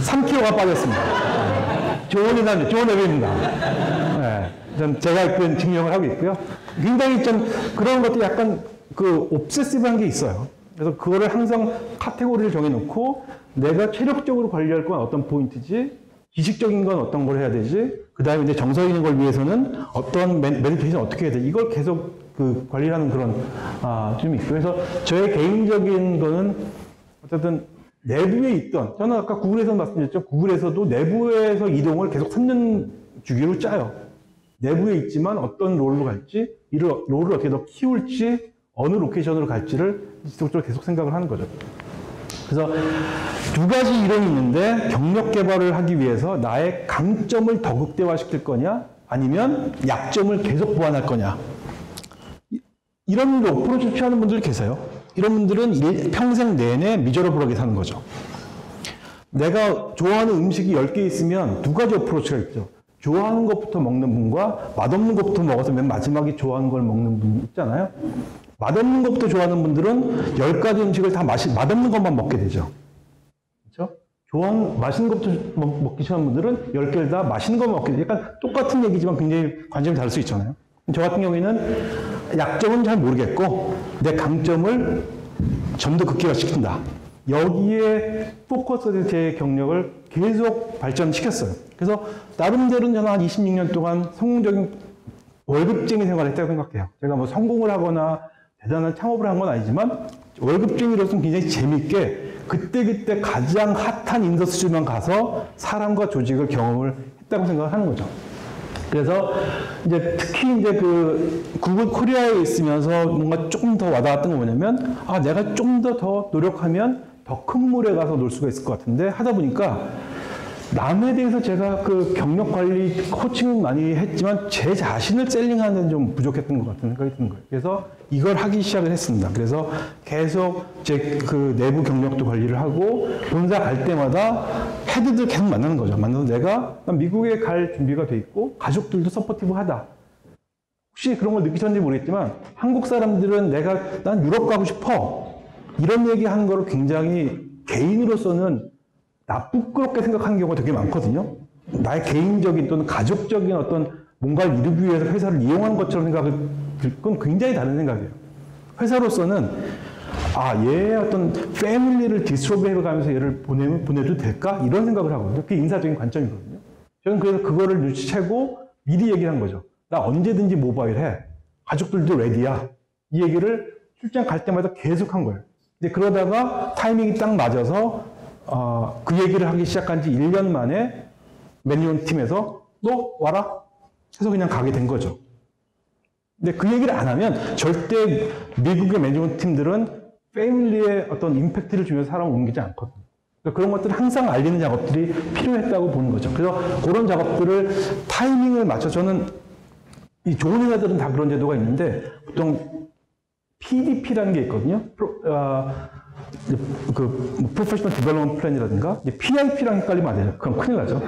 3kg가 빠졌습니다. 좋은 앱입니다. 네, 제가 그 증명을 하고 있고요. 굉장히 좀 그런 것도 약간 그 옵세시브한 게 있어요. 그래서 그거를 항상 카테고리를 정해놓고 내가 체력적으로 관리할 건 어떤 포인트지, 지식적인 건 어떤 걸 해야 되지, 그 다음에 이제 정서적인 걸 위해서는 어떤 메디테이션 어떻게 해야 돼, 이걸 계속 그 관리하는 그런 좀 있고요. 그래서 저의 개인적인 거는 어쨌든 내부에 있던, 저는 아까 구글에서 말씀드렸죠. 구글에서도 내부에서 이동을 계속 3년 주기로 짜요. 내부에 있지만 어떤 롤로 갈지, 이 롤을 어떻게 더 키울지, 어느 로케이션으로 갈지를 지속적으로 계속 생각을 하는 거죠. 그래서 두 가지 이론이 있는데 경력 개발을 하기 위해서 나의 강점을 더 극대화시킬 거냐 아니면 약점을 계속 보완할 거냐 이런 어프로치 취하는 분들이 계세요. 이런 분들은 평생 내내 미저러블하게 사는 거죠. 내가 좋아하는 음식이 10개 있으면 두 가지 어프로치가 있죠. 좋아하는 것부터 먹는 분과 맛없는 것부터 먹어서 맨 마지막에 좋아하는 걸 먹는 분 있잖아요. 맛없는 것부터 좋아하는 분들은 10가지 음식을 다 맛없는 것만 먹게 되죠. 그렇죠? 맛있는 것부터 먹기 싫어하는 분들은 10개를 다 맛있는 것만 먹게 되죠. 약간 똑같은 얘기지만 굉장히 관점이 다를 수 있잖아요. 저 같은 경우에는 약점은 잘 모르겠고 내 강점을 좀 더 극대화시킨다. 여기에 포커스된 제 경력을 계속 발전시켰어요. 그래서 나름대로는 저는 한 26년 동안 성공적인 월급쟁이 생활을 했다고 생각해요. 제가 뭐 성공을 하거나 대단한 창업을 한 건 아니지만 월급쟁이로서는 굉장히 재밌게 그때그때 가장 핫한 인더스트리만 가서 사람과 조직을 경험을 했다고 생각을 하는 거죠. 그래서 이제 특히 이제 그 구글 코리아에 있으면서 뭔가 조금 더 와닿았던 건 뭐냐면, 아, 내가 좀 더 노력하면 더 큰 물에 가서 놀 수가 있을 것 같은데 하다 보니까 남에 대해서 제가 그 경력 관리 코칭은 많이 했지만 제 자신을 셀링하는 데는 좀 부족했던 것 같은 생각이 드는 거예요. 그래서 이걸 하기 시작을 했습니다. 그래서 계속 제 그 내부 경력도 관리를 하고 본사 갈 때마다 헤드들 계속 만나는 거죠. 만나서 난 미국에 갈 준비가 돼 있고 가족들도 서포티브하다. 혹시 그런 걸 느끼셨는지 모르겠지만 한국 사람들은 난 유럽 가고 싶어. 이런 얘기 하는 거를 굉장히 개인으로서는 부끄럽게 생각하는 경우가 되게 많거든요. 나의 개인적인 또는 가족적인 어떤 뭔가를 이루기 위해서 회사를 이용한 것처럼 생각을 들 건 굉장히 다른 생각이에요. 회사로서는 얘의 어떤 패밀리를 디스트로브 해가면서 얘를 보내도 될까? 이런 생각을 하거든요. 그게 인사적인 관점이거든요. 저는 그래서 그거를 눈치채고 미리 얘기를 한 거죠. 나 언제든지 모바일 해. 가족들도 레디야. 이 얘기를 출장 갈 때마다 계속 한 거예요. 근데 그러다가 타이밍이 딱 맞아서 그 얘기를 하기 시작한 지 1년 만에 매니지먼트 팀에서 너 와라 해서 그냥 가게 된 거죠. 근데 그 얘기를 안 하면 절대 미국의 매니지먼트 팀들은 패밀리에 어떤 임팩트를 주면서 사람을 옮기지 않거든요. 그러니까 그런 것들을 항상 알리는 작업들이 필요했다고 보는 거죠. 그래서 그런 작업들을 타이밍을 맞춰 저는 이 좋은 회사들은 다 그런 제도가 있는데 보통 PDP라는 게 있거든요. 프로페셔널 디벨롭먼트 플랜이라든가 PIP랑 헷갈리면 안 되죠. 그럼 큰일 나죠.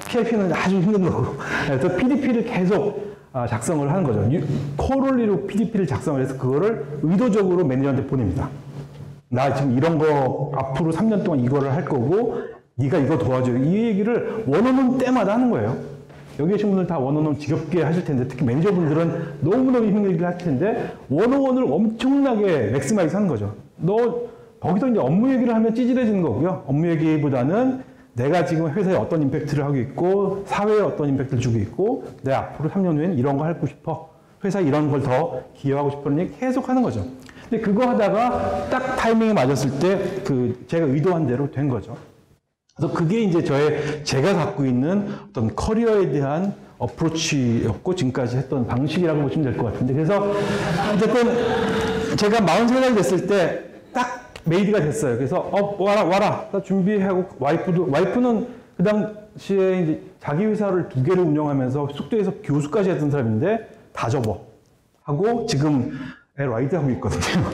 PIP는 아주 힘든 거고. 그래서 PDP를 계속 작성을 하는 거죠. 코롤리로 PDP를 작성을 해서 그거를 의도적으로 매니저한테 보냅니다. 나 지금 이런 거 앞으로 3년 동안 이거를 할 거고 네가 이거 도와줘. 이 얘기를 원어원 때마다 하는 거예요. 여기 계신 분들 다 원어원 지겹게 하실 텐데 특히 매니저분들은 너무너무 힘든 얘기를 할 텐데 원어원을 엄청나게 맥시마이즈 하는 거죠. 거기서 이제 업무 얘기를 하면 찌질해지는 거고요. 업무 얘기보다는 내가 지금 회사에 어떤 임팩트를 하고 있고 사회에 어떤 임팩트를 주고 있고 내가 앞으로 3년 후에는 이런 거 하고 싶어. 회사에 이런 걸 더 기여하고 싶은 얘기 계속 하는 거죠. 근데 그거 하다가 딱 타이밍이 맞았을 때 제가 의도한 대로 된 거죠. 그래서 그게 이제 제가 갖고 있는 어떤 커리어에 대한 어프로치였고 지금까지 했던 방식이라고 보시면 될 것 같은데 그래서 어쨌든 제가 43살이 됐을 때 딱 메이드가 됐어요. 그래서 와라 나 준비하고 와이프는 그 당시에 이제 자기 회사를 2개를 운영하면서 숙대에서 교수까지 했던 사람인데 다 접어 하고 지금 라이드 하고 있거든요.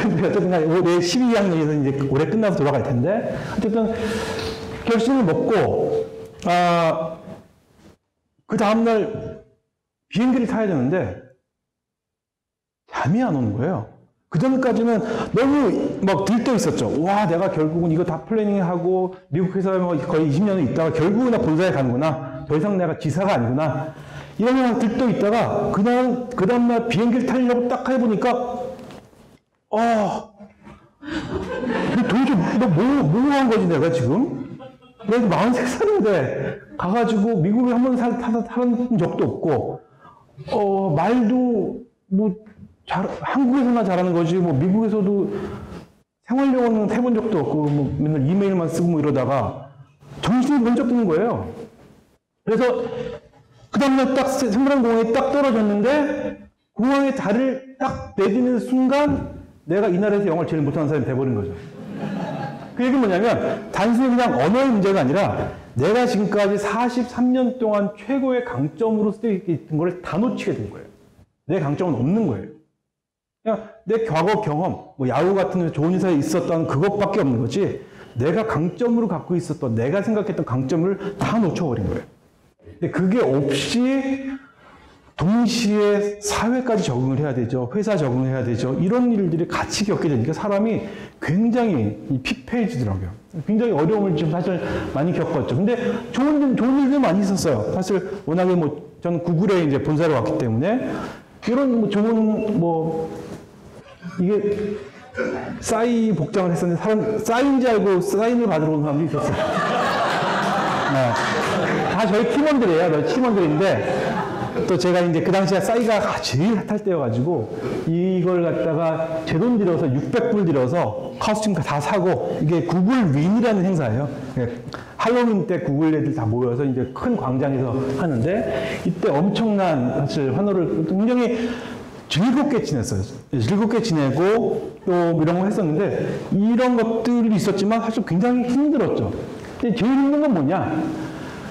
근데 어쨌든 올해 12학년에서 이제 올해 끝나서 돌아갈 텐데 어쨌든 결심을 먹고 그 다음날 비행기를 타야 되는데 잠이 안 오는 거예요. 그 전까지는 너무 막 들떠 있었죠. 와, 내가 결국은 이거 다 플래닝하고 미국 회사에 거의 20년을 있다가 결국은 나 본사에 가는구나. 더 이상 내가 지사가 아니구나. 이러면 들떠 있다가 그 다음날 비행기를 타려고 딱 해보니까 도대체 뭐 한 거지 내가 지금? 내가 43살인데 가가지고 미국에 한 번 살은 적도 없고 말도 한국에서나 잘하는 거지 미국에서도 생활영어는 해본 적도 없고 맨날 이메일만 쓰고 이러다가 정신이 번쩍 드는 거예요. 그래서 그 다음날 딱 생활공항에 딱 떨어졌는데 공항에 다리를 딱 내딛는 순간 내가 이 나라에서 영어를 제일 못하는 사람이 돼버린 거죠. 그 얘기는 뭐냐면 단순히 그냥 언어의 문제가 아니라 내가 지금까지 43년 동안 최고의 강점으로 쓰여있던 걸 다 놓치게 된 거예요. 내 강점은 없는 거예요. 그냥 내 과거 경험, 뭐 야후 같은 좋은 회사에 있었던 그것밖에 없는 거지, 내가 강점으로 갖고 있었던, 내가 생각했던 강점을 다 놓쳐버린 거예요. 근데 그게 없이 동시에 사회까지 적응을 해야 되죠. 회사 적응을 해야 되죠. 이런 일들이 같이 겪게 되니까 사람이 굉장히 피폐해지더라고요. 굉장히 어려움을 좀 사실 많이 겪었죠. 근데 좋은 일도 많이 있었어요. 사실 워낙에 뭐 저는 구글에 이제 본사를 왔기 때문에 이런 뭐 좋은 이게 싸이 복장을 했었는데 사람 싸인지 알고 사인을 받으러 온 사람도 있었어요. 네. 다 저희 팀원들이에요. 저희 팀원들인데 또 제가 이제 그 당시에 싸이가 제일 핫할 때여가지고 이걸 갖다가 제 돈 들여서 600불 들여서 커스튬 다 사고, 이게 구글 윈이라는 행사예요. 할로윈 때 구글 애들 다 모여서 이제 큰 광장에서 하는데, 이때 엄청난 사실 환호를 굉장히 즐겁게 지냈어요. 즐겁게 지내고 또 이런 거 했었는데, 이런 것들이 있었지만 사실 굉장히 힘들었죠. 근데 제일 힘든 건 뭐냐?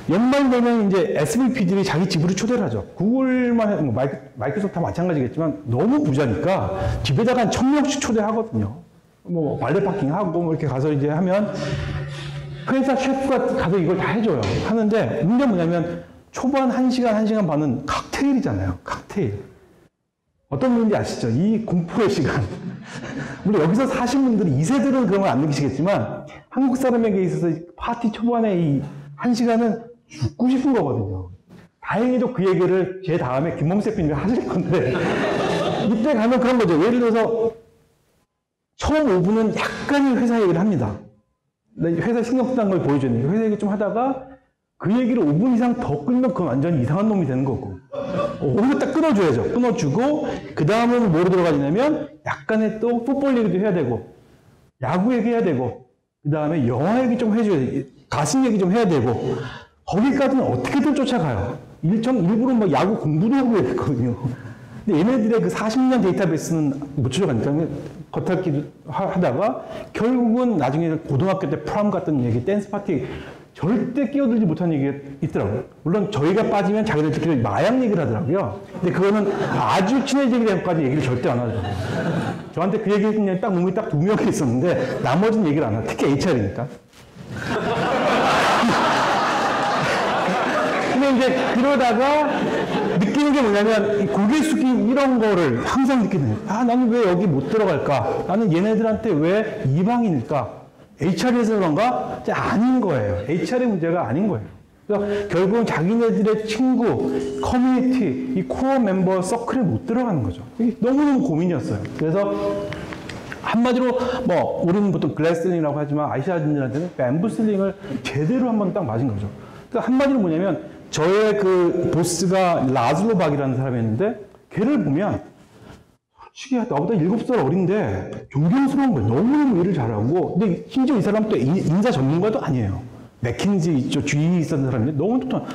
연말 되면 이제 SVP들이 자기 집으로 초대를 하죠. 구글만, 마이크로소프트 다 마찬가지겠지만 너무 부자니까 집에다가 한 1000명씩 초대하거든요. 뭐, 발레 파킹하고 뭐 이렇게 가서 이제 하면 회사 셰프가 가서 이걸 다 해줘요. 하는데 문제는 뭐냐면 초반 1시간 반은 칵테일이잖아요. 칵테일. 어떤 분인지 아시죠? 이 공포의 시간. 물론 여기서 사신 분들이 2세들은 그런 걸 안 느끼시겠지만 한국 사람에게 있어서 파티 초반에 이 1시간은 죽고 싶은 거거든요. 다행히도 그 얘기를 제 다음에 김범석 PD가 하실 건데, 이때 가면 그런 거죠. 예를 들어서 처음 5분은 약간의 회사 얘기를 합니다. 회사 신경 쓰는 걸 보여줘야 되니까 회사 얘기 좀 하다가 그 얘기를 5분 이상 더 끌면 그건 완전히 이상한 놈이 되는 거고, 오히려 딱 끊어줘야죠. 끊어주고 그 다음은 뭐로 들어가냐면 약간의 또 풋볼 얘기도 해야 되고 야구 얘기 해야 되고 그 다음에 영화 얘기 좀 해줘야 돼. 가슴 얘기 좀 해야 되고, 거기까지는 어떻게든 쫓아가요. 일부러 막 야구 공부도 하고 했거든요. 근데 얘네들의 그 40년 데이터베이스는 못 쫓아가니까 겉핥기 하다가 결국은 나중에 고등학교 때 프롬 같은 얘기, 댄스 파티 절대 끼어들지 못한 얘기가 있더라고요. 물론 저희가 빠지면 자기들끼리 마약 얘기를 하더라고요. 근데 그거는 아주 친해지기 전까지 얘기를 절대 안 하더라고요. 저한테 그 얘기 그냥 딱 몸이 딱 2명이 있었는데 나머지는 얘기를 안 하고, 특히 HR이니까. 근데 이제 그러다가 느끼는 게 뭐냐면, 이 고개 숙이 이런 거를 항상 느끼는 거예요. 아, 나는 왜 여기 못 들어갈까? 나는 얘네들한테 왜 이방인일까? HR에서 그런가? 아닌 거예요. HR의 문제가 아닌 거예요. 그래서 결국은 자기네들의 친구, 커뮤니티, 이 코어 멤버 서클에 못 들어가는 거죠. 이게 너무너무 고민이었어요. 그래서 한마디로 뭐 우리는 보통 글래슬링이라고 하지만 아시아인들한테는 뱀부슬링을 제대로 한번 딱 맞은 거죠. 그러니까 한마디로 뭐냐면, 저의 그 보스가 라즐로 박이라는 사람이었는데, 걔를 보면 솔직히 나보다 7살 어린데 존경스러운 거예요. 너무너무 일을 잘하고. 근데 심지어 이 사람 또 인사 전문가도 아니에요. 맥킨지 이쪽 주위에 있었던 사람인데 너무 똑똑한.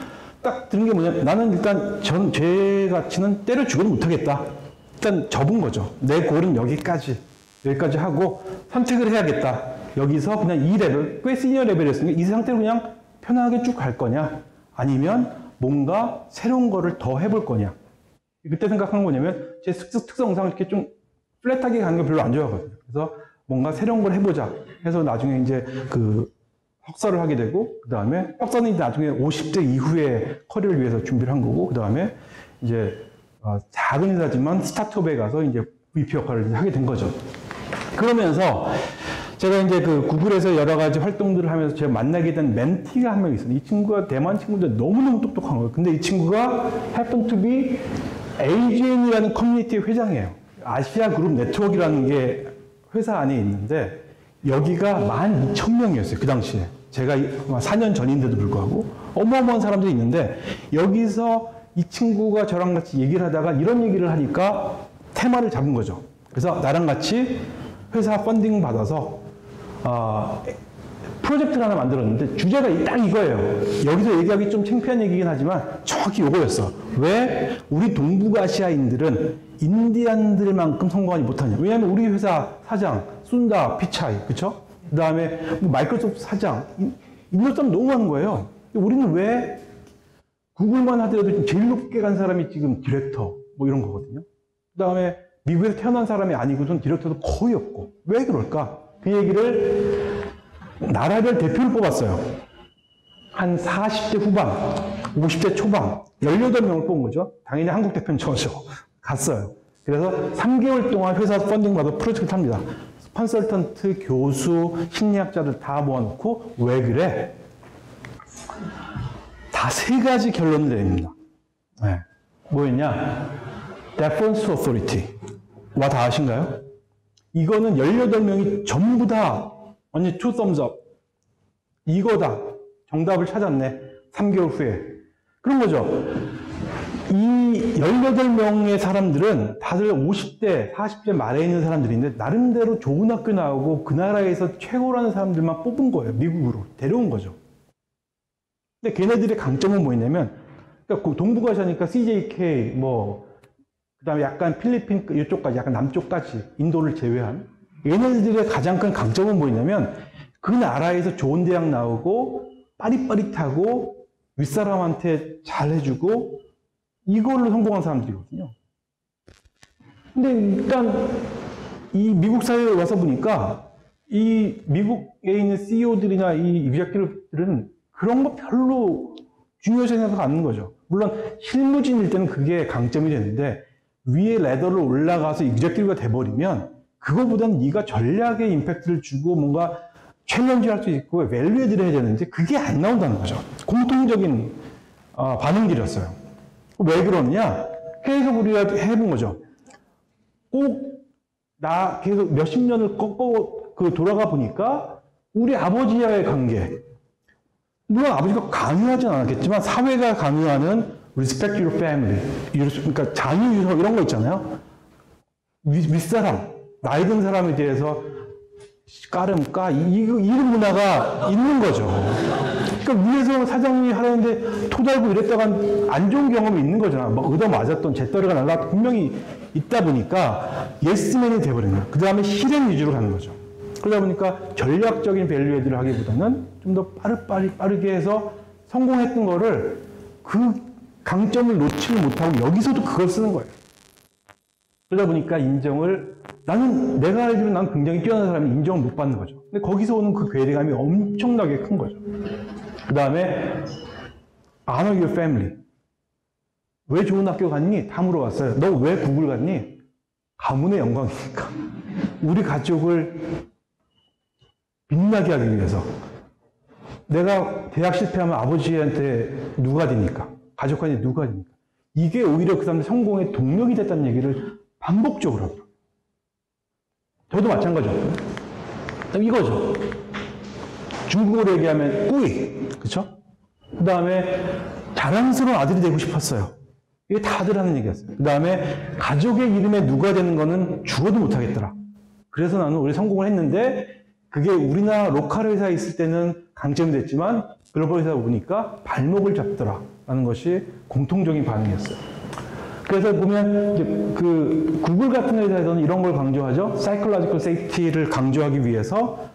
딱 드는 게 뭐냐, 나는 일단 제 가치는 때려 죽어도 못하겠다. 일단 접은 거죠. 내 골은 여기까지 하고 선택을 해야겠다. 여기서 그냥 이 레벨, 꽤 시니어 레벨이었으니까 이 상태로 그냥 편하게 쭉 갈 거냐, 아니면 뭔가 새로운 거를 더 해볼 거냐. 그때 생각한 거냐면, 제 특성상 이렇게 좀 플랫하게 가는 거 별로 안 좋아하거든요. 그래서 뭔가 새로운 걸 해보자 해서 나중에 이제 그 석사를 하게 되고, 그 다음에 석사는 이제 나중에 50대 이후의 커리어를 위해서 준비를 한 거고, 그 다음에 이제 작은 회사지만 스타트업에 가서 이제 VP 역할을 하게 된 거죠. 그러면서 제가 이제 그 구글에서 여러 가지 활동들을 하면서 제가 만나게 된 멘티가 한 명 있어요. 이 친구가 대만 친구인데 너무너무 똑똑한 거예요. 근데 이 친구가 happen to be AGN이라는 커뮤니티 회장이에요. 아시아 그룹 네트워크라는 게 회사 안에 있는데, 여기가 12,000명이었어요. 그 당시에. 제가 4년 전인데도 불구하고 어마어마한 사람들이 있는데, 여기서 이 친구가 저랑 같이 얘기를 하다가 이런 얘기를 하니까 테마를 잡은 거죠. 그래서 나랑 같이 회사 펀딩 받아서 프로젝트를 하나 만들었는데, 주제가 딱 이거예요. 여기서 얘기하기 좀 창피한 얘기긴 하지만 정확히 이거였어. 왜 우리 동북아시아인들은 인디안들만큼 성공하지 못하냐. 왜냐하면 우리 회사 사장 순다 피차이, 그쵸? 그 다음에 마이크로소프트 사장, 인도 사람 너무 많은 거예요. 우리는 왜 구글만 하더라도 제일 높게 간 사람이 지금 디렉터 뭐 이런 거거든요. 그 다음에 미국에서 태어난 사람이 아니고선 디렉터도 거의 없고. 왜 그럴까? 그 얘기를 나라별 대표를 뽑았어요. 한 40대 후반, 50대 초반, 18명을 뽑은 거죠. 당연히 한국 대표는 저죠. 갔어요. 그래서 3개월 동안 회사에서 펀딩 받아 프로젝트를 합니다. 컨설턴트, 교수, 심리학자들 다 모아놓고 왜 그래? 다 3가지 결론을 내립니다. 네. 뭐였냐? Deference to authority. 와, 다 아신가요? 이거는 18명이 전부 다 완전 two thumbs up. 이거다. 정답을 찾았네. 3개월 후에. 그런 거죠. 이 18명의 사람들은 다들 50대, 40대 말에 있는 사람들인데 나름대로 좋은 학교 나오고 그 나라에서 최고라는 사람들만 뽑은 거예요. 미국으로. 데려온 거죠. 근데 걔네들의 강점은 뭐였냐면 그러니까 동북아시아니까 CJK 그 다음에 약간 필리핀 이쪽까지 약간 남쪽까지 인도를 제외한 얘네들의 가장 큰 강점은 뭐였냐면 그 나라에서 좋은 대학 나오고 빠릿빠릿하고 윗사람한테 잘해주고 이걸로 성공한 사람들이거든요. 근데 일단 이 미국 사회에 와서 보니까 이 미국에 있는 CEO들이나 이 executive들은 그런 거 별로 중요시 생각하지 않는 거죠. 물론 실무진일 때는 그게 강점이 되는데 위에 레더를 올라가서 executive가 돼버리면 그거보다는 네가 전략에 임팩트를 주고 뭔가 챌린지 할 수 있고 밸류에드를 해야 되는데 그게 안 나온다는 거죠. 공통적인 반응들이었어요. 왜 그러느냐? 계속 우리가 해본 거죠. 꼭 나 계속 몇십 년을 돌아가 보니까 우리 아버지와의 관계, 물론 아버지가 강요하진 않았겠지만 사회가 강요하는 respect your family, 그러니까 자유 유서 이런 거 있잖아요. 윗사람, 나이 든 사람에 대해서 까름, 이런 문화가 있는 거죠. 그러니까 위에서 사장님이 하라는데 토 달고 이랬다간 안 좋은 경험이 있는 거잖아. 막 얻어 맞았던 재떨이가 날라왔던 분명히 있다 보니까 예스맨이 돼버리는 거예요. 그 다음에 실행 위주로 가는 거죠. 그러다 보니까 전략적인 밸류에드를 하기보다는 좀 더 빠르게 해서 성공했던 거를 그 강점을 놓지를 못하고 여기서도 그걸 쓰는 거예요. 그러다 보니까 내가 알기로 난 굉장히 뛰어난 사람이 인정을 못 받는 거죠. 근데 거기서 오는 그 괴리감이 엄청나게 큰 거죠. 그 다음에 honor your family. 왜 좋은 학교 갔니? 다 물어봤어요. 너 왜 구글 갔니? 가문의 영광이니까. 우리 가족을 빛나게 하기 위해서. 내가 대학 실패하면 아버지한테 누가 되니까. 가족한테 누가 되니까. 이게 오히려 그 사람의 성공의 동력이 됐다는 얘기를 반복적으로 합니다. 저도 마찬가지죠. 이거죠. 중국어로 얘기하면 꾸이, 그쵸? 그 다음에 자랑스러운 아들이 되고 싶었어요. 이게 다들 하는 얘기였어요. 그 다음에 가족의 이름에 누가 되는 거는 죽어도 못하겠더라. 그래서 나는 오히려 성공을 했는데 그게 우리나라 로컬 회사에 있을 때는 강점이 됐지만 글로벌 회사에 오니까 발목을 잡더라 라는 것이 공통적인 반응이었어요. 그래서 보면 이제 그 구글 같은 회사에서는 이런 걸 강조하죠. Psychological safety를 강조하기 위해서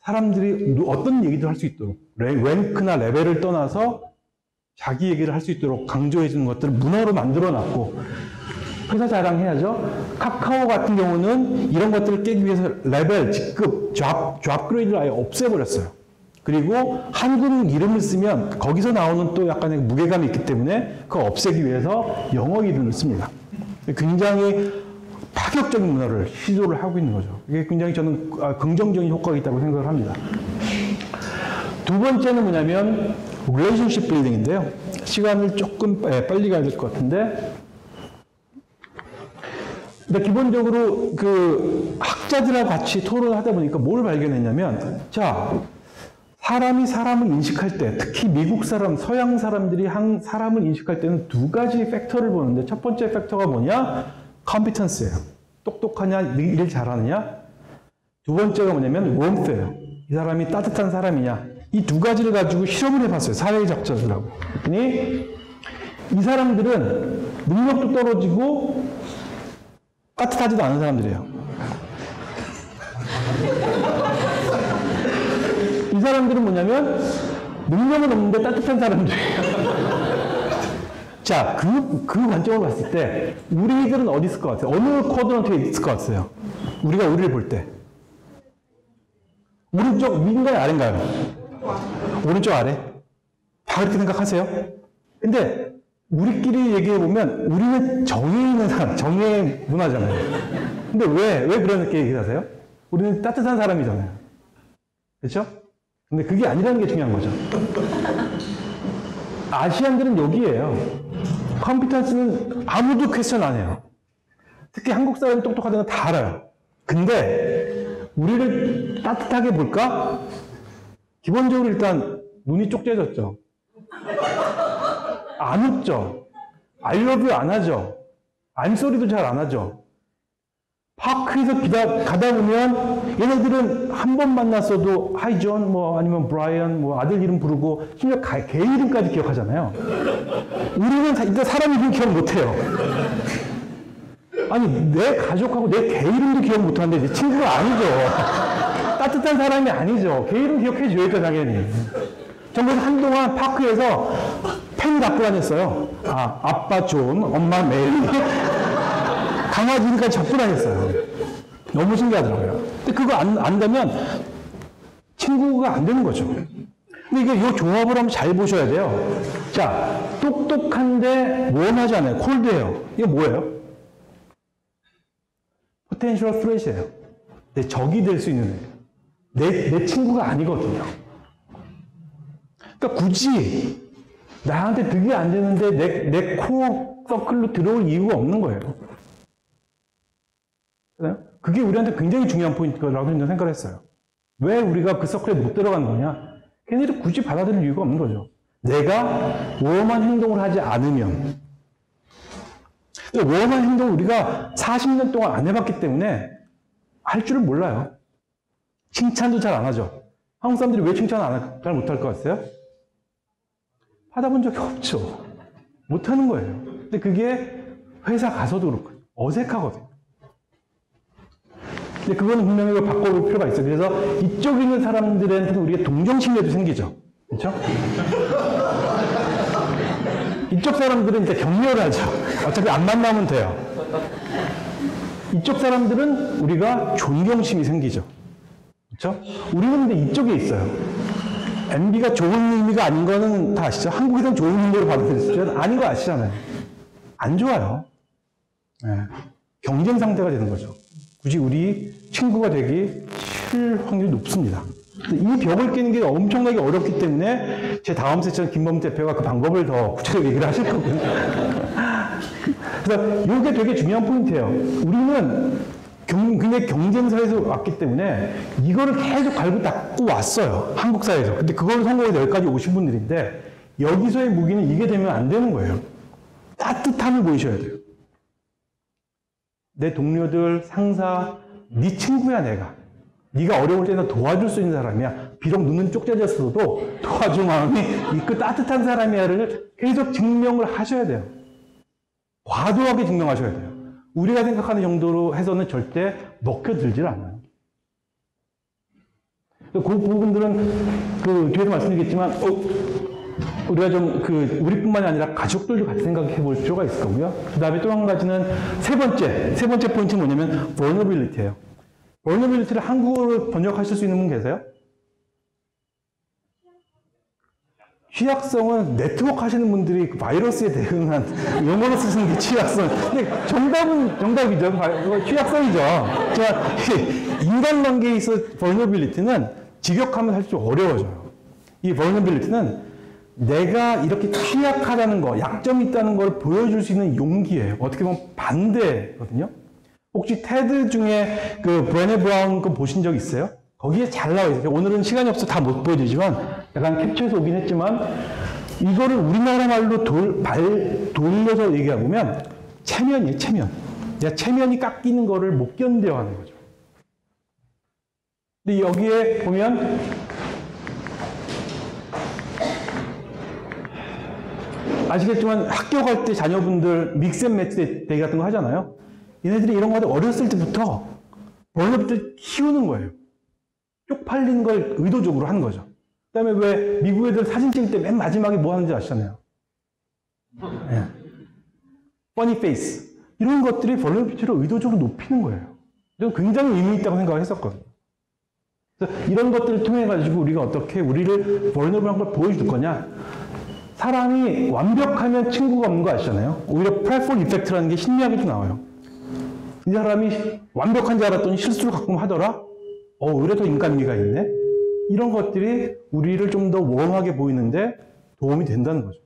사람들이 어떤 얘기도 할 수 있도록 랭크나 레벨을 떠나서 자기 얘기를 할 수 있도록 강조해 주는 것들을 문화로 만들어 놨고 회사 자랑해야죠. 카카오 같은 경우는 이런 것들을 깨기 위해서 레벨, 직급, 잡 그레이드를 아예 없애버렸어요. 그리고 한국 이름을 쓰면 거기서 나오는 또 약간의 무게감이 있기 때문에 그거 없애기 위해서 영어 이름을 씁니다. 굉장히 파격적인 문화를 시도를 하고 있는 거죠. 이게 굉장히 저는 긍정적인 효과가 있다고 생각을 합니다. 두 번째는 뭐냐면 relationship building인데요. 시간을 조금 빨리 가야 될 것 같은데 근데 기본적으로 그 학자들하고 같이 토론을 하다 보니까 뭘 발견했냐면 자 사람이 사람을 인식할 때 특히 미국 사람, 서양 사람들이 사람을 인식할 때는 두 가지 팩터를 보는데 첫 번째 팩터가 뭐냐? competence예요. 똑똑하냐? 일 잘하느냐? 두 번째가 뭐냐면 warmth예요. 이 사람이 따뜻한 사람이냐? 이 두 가지를 가지고 실험을 해봤어요. 사회적자들하고. 그랬더니 이 사람들은 능력도 떨어지고 따뜻하지도 않은 사람들이에요. 이 사람들은 뭐냐면 능력은 없는데 따뜻한 사람들이에요. 자, 그 관점으로 봤을 때 우리들은 어디 있을 것 같아요? 어느 쿼드런트에 있을 것 같아요? 우리가 우리를 볼 때. 오른쪽 위인가요? 아래인가요? 오른쪽 아래? 다 그렇게 생각하세요? 근데 우리끼리 얘기해보면 우리는 정에 있는 사람, 정의 문화잖아요. 근데 왜 그렇게 얘기하세요? 우리는 따뜻한 사람이잖아요. 그렇죠? 근데 그게 아니라는 게 중요한 거죠. 아시안들은 여기에요. 컴피턴스는 아무도 퀘스천 안 해요. 특히 한국 사람이 똑똑하다는 건 다 알아요. 근데 우리를 따뜻하게 볼까? 기본적으로 일단 눈이 쪽째졌죠. 안 웃죠. I love you 안 하죠. I'm sorry도 잘 안 하죠. 파크에서 가다 보면 얘네들은 한 번 만났어도 하이 존 뭐 아니면 브라이언 뭐 아들 이름 부르고 심지어 개 이름까지 기억하잖아요. 우리는 일단 사람 이름 기억 못해요. 아니 내 가족하고 내 개 이름도 기억 못하는데 내 친구가 아니죠. 따뜻한 사람이 아니죠. 개 이름 기억해줘야죠 당연히. 전 그래서 한동안 파크에서 펜 갖고 다녔어요. 아빠 존, 엄마 메리. 강아지 이름까지 잡고 다녔어요. 너무 신기하더라고요. 근데 그거 안 되면 친구가 안 되는 거죠. 근데 이게 이 종합을 한번 잘 보셔야 돼요. 자, 똑똑한데 원하지 않아요. 콜드해요. 이거 뭐예요? 포텐셜 스트레스예요. 내 적이 될 수 있는 애예요. 내 친구가 아니거든요. 그러니까 굳이 나한테 득이 안 되는데 내 코어 서클로 들어올 이유가 없는 거예요. 그게 우리한테 굉장히 중요한 포인트라고 저는 생각을 했어요. 왜 우리가 그 서클에 못 들어가는 거냐? 걔네들 굳이 받아들일 이유가 없는 거죠. 내가 웜한 행동을 하지 않으면. 웜한 행동을 우리가 40년 동안 안 해봤기 때문에 할 줄을 몰라요. 칭찬도 잘 안 하죠. 한국 사람들이 왜 칭찬 잘 못할 것 같아요? 받아본 적이 없죠. 못하는 거예요. 근데 그게 회사 가서도 그렇고 어색하거든요. 근데 그거는 분명히 바꿔볼 필요가 있어요. 그래서 이쪽에 있는 사람들한테는 우리가 동정심에도 생기죠. 그렇죠? 이쪽 사람들은 이제 격려를 하죠. 어차피 안 만나면 돼요. 이쪽 사람들은 우리가 존경심이 생기죠. 그렇죠? 우리는 근데 이쪽에 있어요. MB가 좋은 의미가 아닌 거는 다 아시죠? 한국에서는 좋은 의미로 받아들였죠? 아닌 거 아시잖아요. 안 좋아요. 네. 경쟁 상태가 되는 거죠. 굳이 우리 친구가 되기 싫을 확률이 높습니다. 이 벽을 깨는 게 엄청나게 어렵기 때문에 제 다음 세션 김범 대표가 그 방법을 더 구체적으로 얘기를 하실 거고요. 그래서 이게 되게 중요한 포인트예요. 우리는 굉장히 경쟁사에서 왔기 때문에 이거를 계속 갈고 닦고 왔어요. 한국 사회에서. 근데 그걸 성공해서 여기까지 오신 분들인데 여기서의 무기는 이게 되면 안 되는 거예요. 따뜻함을 보이셔야 돼요. 내 동료들, 상사, 네 친구야 내가. 네가 어려울 때는 도와줄 수 있는 사람이야. 비록 눈은 쪽짜졌어도 도와줄 마음이 그 따뜻한 사람이야를 계속 증명을 하셔야 돼요. 과도하게 증명하셔야 돼요. 우리가 생각하는 정도로 해서는 절대 먹혀들질 않아요. 그 부분들은 그 뒤에도 말씀드리겠지만 우리가 좀 우리뿐만이 아니라 가족들도 같이 생각해 볼 필요가 있을 거고요. 그 다음에 또 한 가지는 세 번째 포인트는 뭐냐면 vulnerability예요. vulnerability를 한국어로 번역하실 수 있는 분 계세요? 취약성은 네트워크 하시는 분들이 바이러스에 대응한 영어로 쓰시는 게 취약성. 근데 정답이죠. 취약성이죠. 인간관계에 있어 vulnerability는 직역하면 사실 좀 어려워져요. 이 vulnerability는 내가 이렇게 취약하다는 거, 약점이 있다는 걸 보여줄 수 있는 용기예요. 어떻게 보면 반대거든요. 혹시 테드 중에 그 브레네 브라운 거 보신 적 있어요? 거기에 잘 나와 있어요. 오늘은 시간이 없어서 다 못 보여드리지만 약간 캡처해서 오긴 했지만 이거를 우리나라 말로 돌려서 얘기해보면 체면이에요. 체면. 내가 체면이 깎이는 거를 못 견뎌 하는 거죠. 근데 여기에 보면 아시겠지만 학교 갈 때 자녀분들 믹스앤매치 대회 같은 거 하잖아요. 얘네들이 이런 거 어렸을 때부터 벌써부터 키우는 거예요. 쪽팔리는 걸 의도적으로 하는 거죠. 그 다음에 왜 미국 애들 사진 찍을 때 맨 마지막에 뭐 하는지 아시잖아요. 예. 퍼니 페이스. 이런 것들이 벌너빌리티를 의도적으로 높이는 거예요. 저는 굉장히 의미 있다고 생각을 했었거든요. 그래서 이런 것들을 통해 가지고 우리가 어떻게 우리를 벌너블한 걸 보여줄 거냐. 사람이 완벽하면 친구가 없는 거 아시잖아요. 오히려 플랫폼 이펙트라는 게 심리학에도 나와요. 이 사람이 완벽한 줄 알았더니 실수를 가끔 하더라? 오히려 더 인간미가 있네? 이런 것들이 우리를 좀 더 웜하게 보이는데 도움이 된다는 거죠.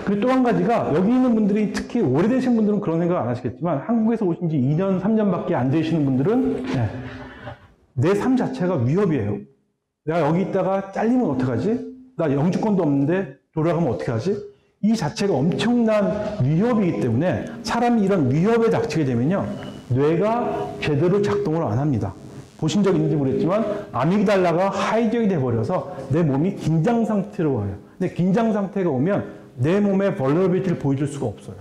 그리고 또 한 가지가 여기 있는 분들이 특히 오래되신 분들은 그런 생각 안 하시겠지만 한국에서 오신 지 2년, 3년밖에 안 되시는 분들은 내 삶 자체가 위협이에요. 내가 여기 있다가 잘리면 어떡하지? 나 영주권도 없는데 돌아가면 어떡하지? 이 자체가 엄청난 위협이기 때문에 사람이 이런 위협에 닥치게 되면요. 뇌가 제대로 작동을 안 합니다. 보신 적 있는지 모르겠지만 아미그달라가 하이적이 돼버려서 내 몸이 긴장 상태로 와요. 근데 긴장 상태가 오면 내 몸의 벌너빌리티를 보여줄 수가 없어요.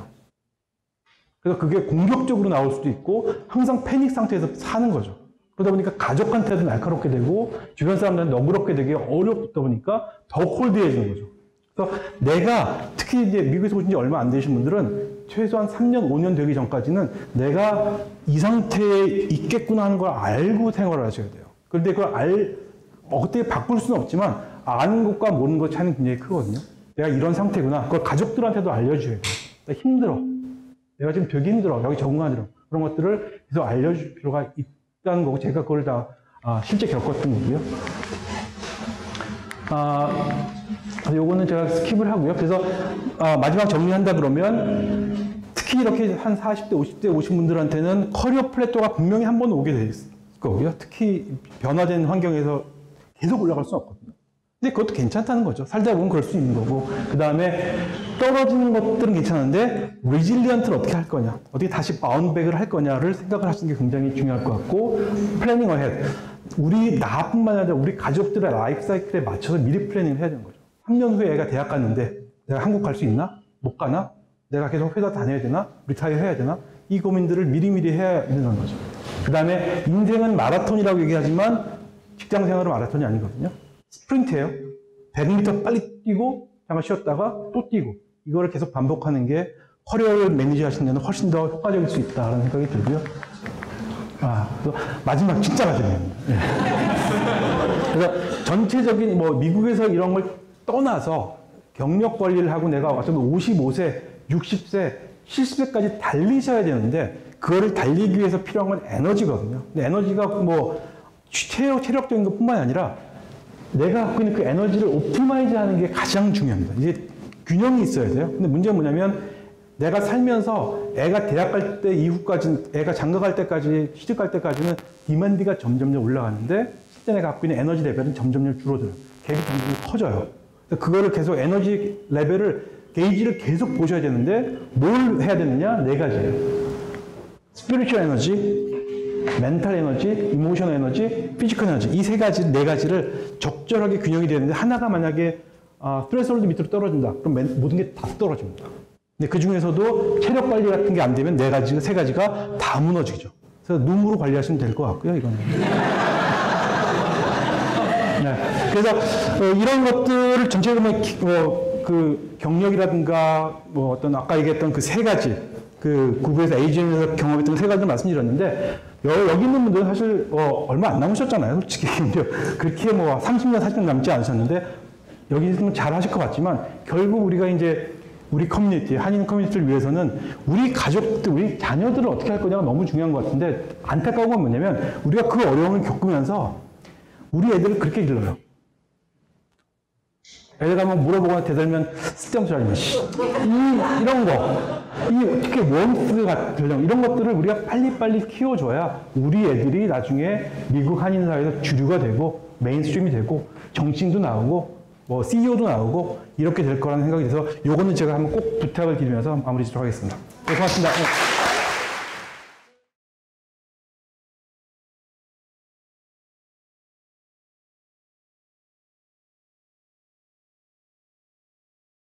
그래서 그게 공격적으로 나올 수도 있고 항상 패닉 상태에서 사는 거죠. 그러다 보니까 가족한테도 날카롭게 되고 주변 사람들한테 너그럽게 되기 어렵다 보니까 더 콜드해지는 거죠. 그래서 내가 특히 이제 미국에서 오신 지 얼마 안 되신 분들은 최소한 3년, 5년 되기 전까지는 내가 이 상태에 있겠구나 하는 걸 알고 생활을 하셔야 돼요. 그런데 그걸 어떻게 바꿀 수는 없지만 아는 것과 모르는 것 차이는 굉장히 크거든요. 내가 이런 상태구나. 그걸 가족들한테도 알려줘야 돼요. 나 힘들어. 내가 지금 되게 힘들어. 여기 적응하느라. 그런 것들을 계속 알려줄 필요가 있다는 거고 제가 그걸 다 실제 겪었던 거고요. 요거는 제가 스킵을 하고요. 그래서 마지막 정리한다 그러면 특히 이렇게 한 40대, 50대 오신 분들한테는 커리어 플래토가 분명히 한 번 오게 될 거고요. 특히 변화된 환경에서 계속 올라갈 수는 없거든요. 근데 그것도 괜찮다는 거죠. 살다 보면 그럴 수 있는 거고. 그 다음에 떨어지는 것들은 괜찮은데 리질리언트를 어떻게 할 거냐, 어떻게 다시 바운드백을 할 거냐를 생각을 하시는 게 굉장히 중요할 것 같고, 플래닝 어헤드. 우리 나뿐만 아니라 우리 가족들의 라이프 사이클에 맞춰서 미리 플래닝을 해야 되는 거죠. 3년 후에 애가 대학 갔는데 내가 한국 갈 수 있나? 못 가나? 내가 계속 회사 다녀야 되나? 리타이어 해야 되나? 이 고민들을 미리미리 해야 되는 거죠. 그 다음에 인생은 마라톤이라고 얘기하지만 직장 생활은 마라톤이 아니거든요. 스프린트예요. 100m 빨리 뛰고 잠깐 쉬었다가 또 뛰고, 이거를 계속 반복하는 게 커리어를 매니지 하시는 데는 훨씬 더 효과적일 수 있다는 생각이 들고요. 또 마지막 진짜 마지막입니다. 그래서 전체적인 미국에서 이런 걸 떠나서 경력 관리를 하고 내가 어쩌면 55세, 60세, 70세까지 달리셔야 되는데 그거를 달리기 위해서 필요한 건 에너지거든요. 근데 에너지가 체력적인 것뿐만이 아니라 내가 갖고 있는 그 에너지를 오프마이즈 하는 게 가장 중요합니다. 이제 균형이 있어야 돼요. 근데 문제는 뭐냐면 내가 살면서 애가 대학 갈 때 이후까지, 애가 장가 갈 때까지, 시집 갈 때까지는 디만드가 점점 올라가는데 실제 내가 갖고 있는 에너지 레벨은 점점 줄어들어요. 갭이 점점 커져요. 그거를 계속 에너지 레벨을, 게이지를 계속 보셔야 되는데 뭘 해야 되느냐? 네 가지예요. 스피리추얼 에너지, 멘탈 에너지, 이모션 에너지, 피지컬 에너지. 이 세 가지, 네 가지를 적절하게 균형이 되는데 하나가 만약에 스트레스홀드 밑으로 떨어진다. 그럼 모든 게 다 떨어집니다. 근데 그 중에서도 체력 관리 같은 게 안 되면 네 가지가, 세 가지가 다 무너지죠. 그래서 눈으로 관리하시면 될 것 같고요, 이거는. 네. 그래서 이런 것들을 전체적으로 그 경력이라든가 어떤 아까 얘기했던 그 세 가지, 그 구글에서 에이전에서 경험했던 세 가지를 말씀드렸는데 여기 있는 분들은 사실 얼마 안 남으셨잖아요, 솔직히. 그렇게 30년, 40년 남지 않으셨는데 여기 있으면 잘 하실 것 같지만 결국 우리가 이제 우리 커뮤니티, 한인 커뮤니티를 위해서는 우리 가족들, 우리 자녀들을 어떻게 할 거냐가 너무 중요한 것 같은데 안타까운 건 뭐냐면 우리가 그 어려움을 겪으면서 우리 애들을 그렇게 길러요. 애가 물어보거나 대들면 쓸데없는 소리 하지 이런 거, 특히 원스 같은 이런 것들을 우리가 빨리빨리 키워줘야 우리 애들이 나중에 미국 한인 사회에서 주류가 되고 메인스트림이 되고 정치인도 나오고 CEO도 나오고 이렇게 될 거라는 생각이 들어서 요거는 제가 한번 꼭 부탁을 드리면서 마무리 짓도록 하겠습니다. 네, 고맙습니다.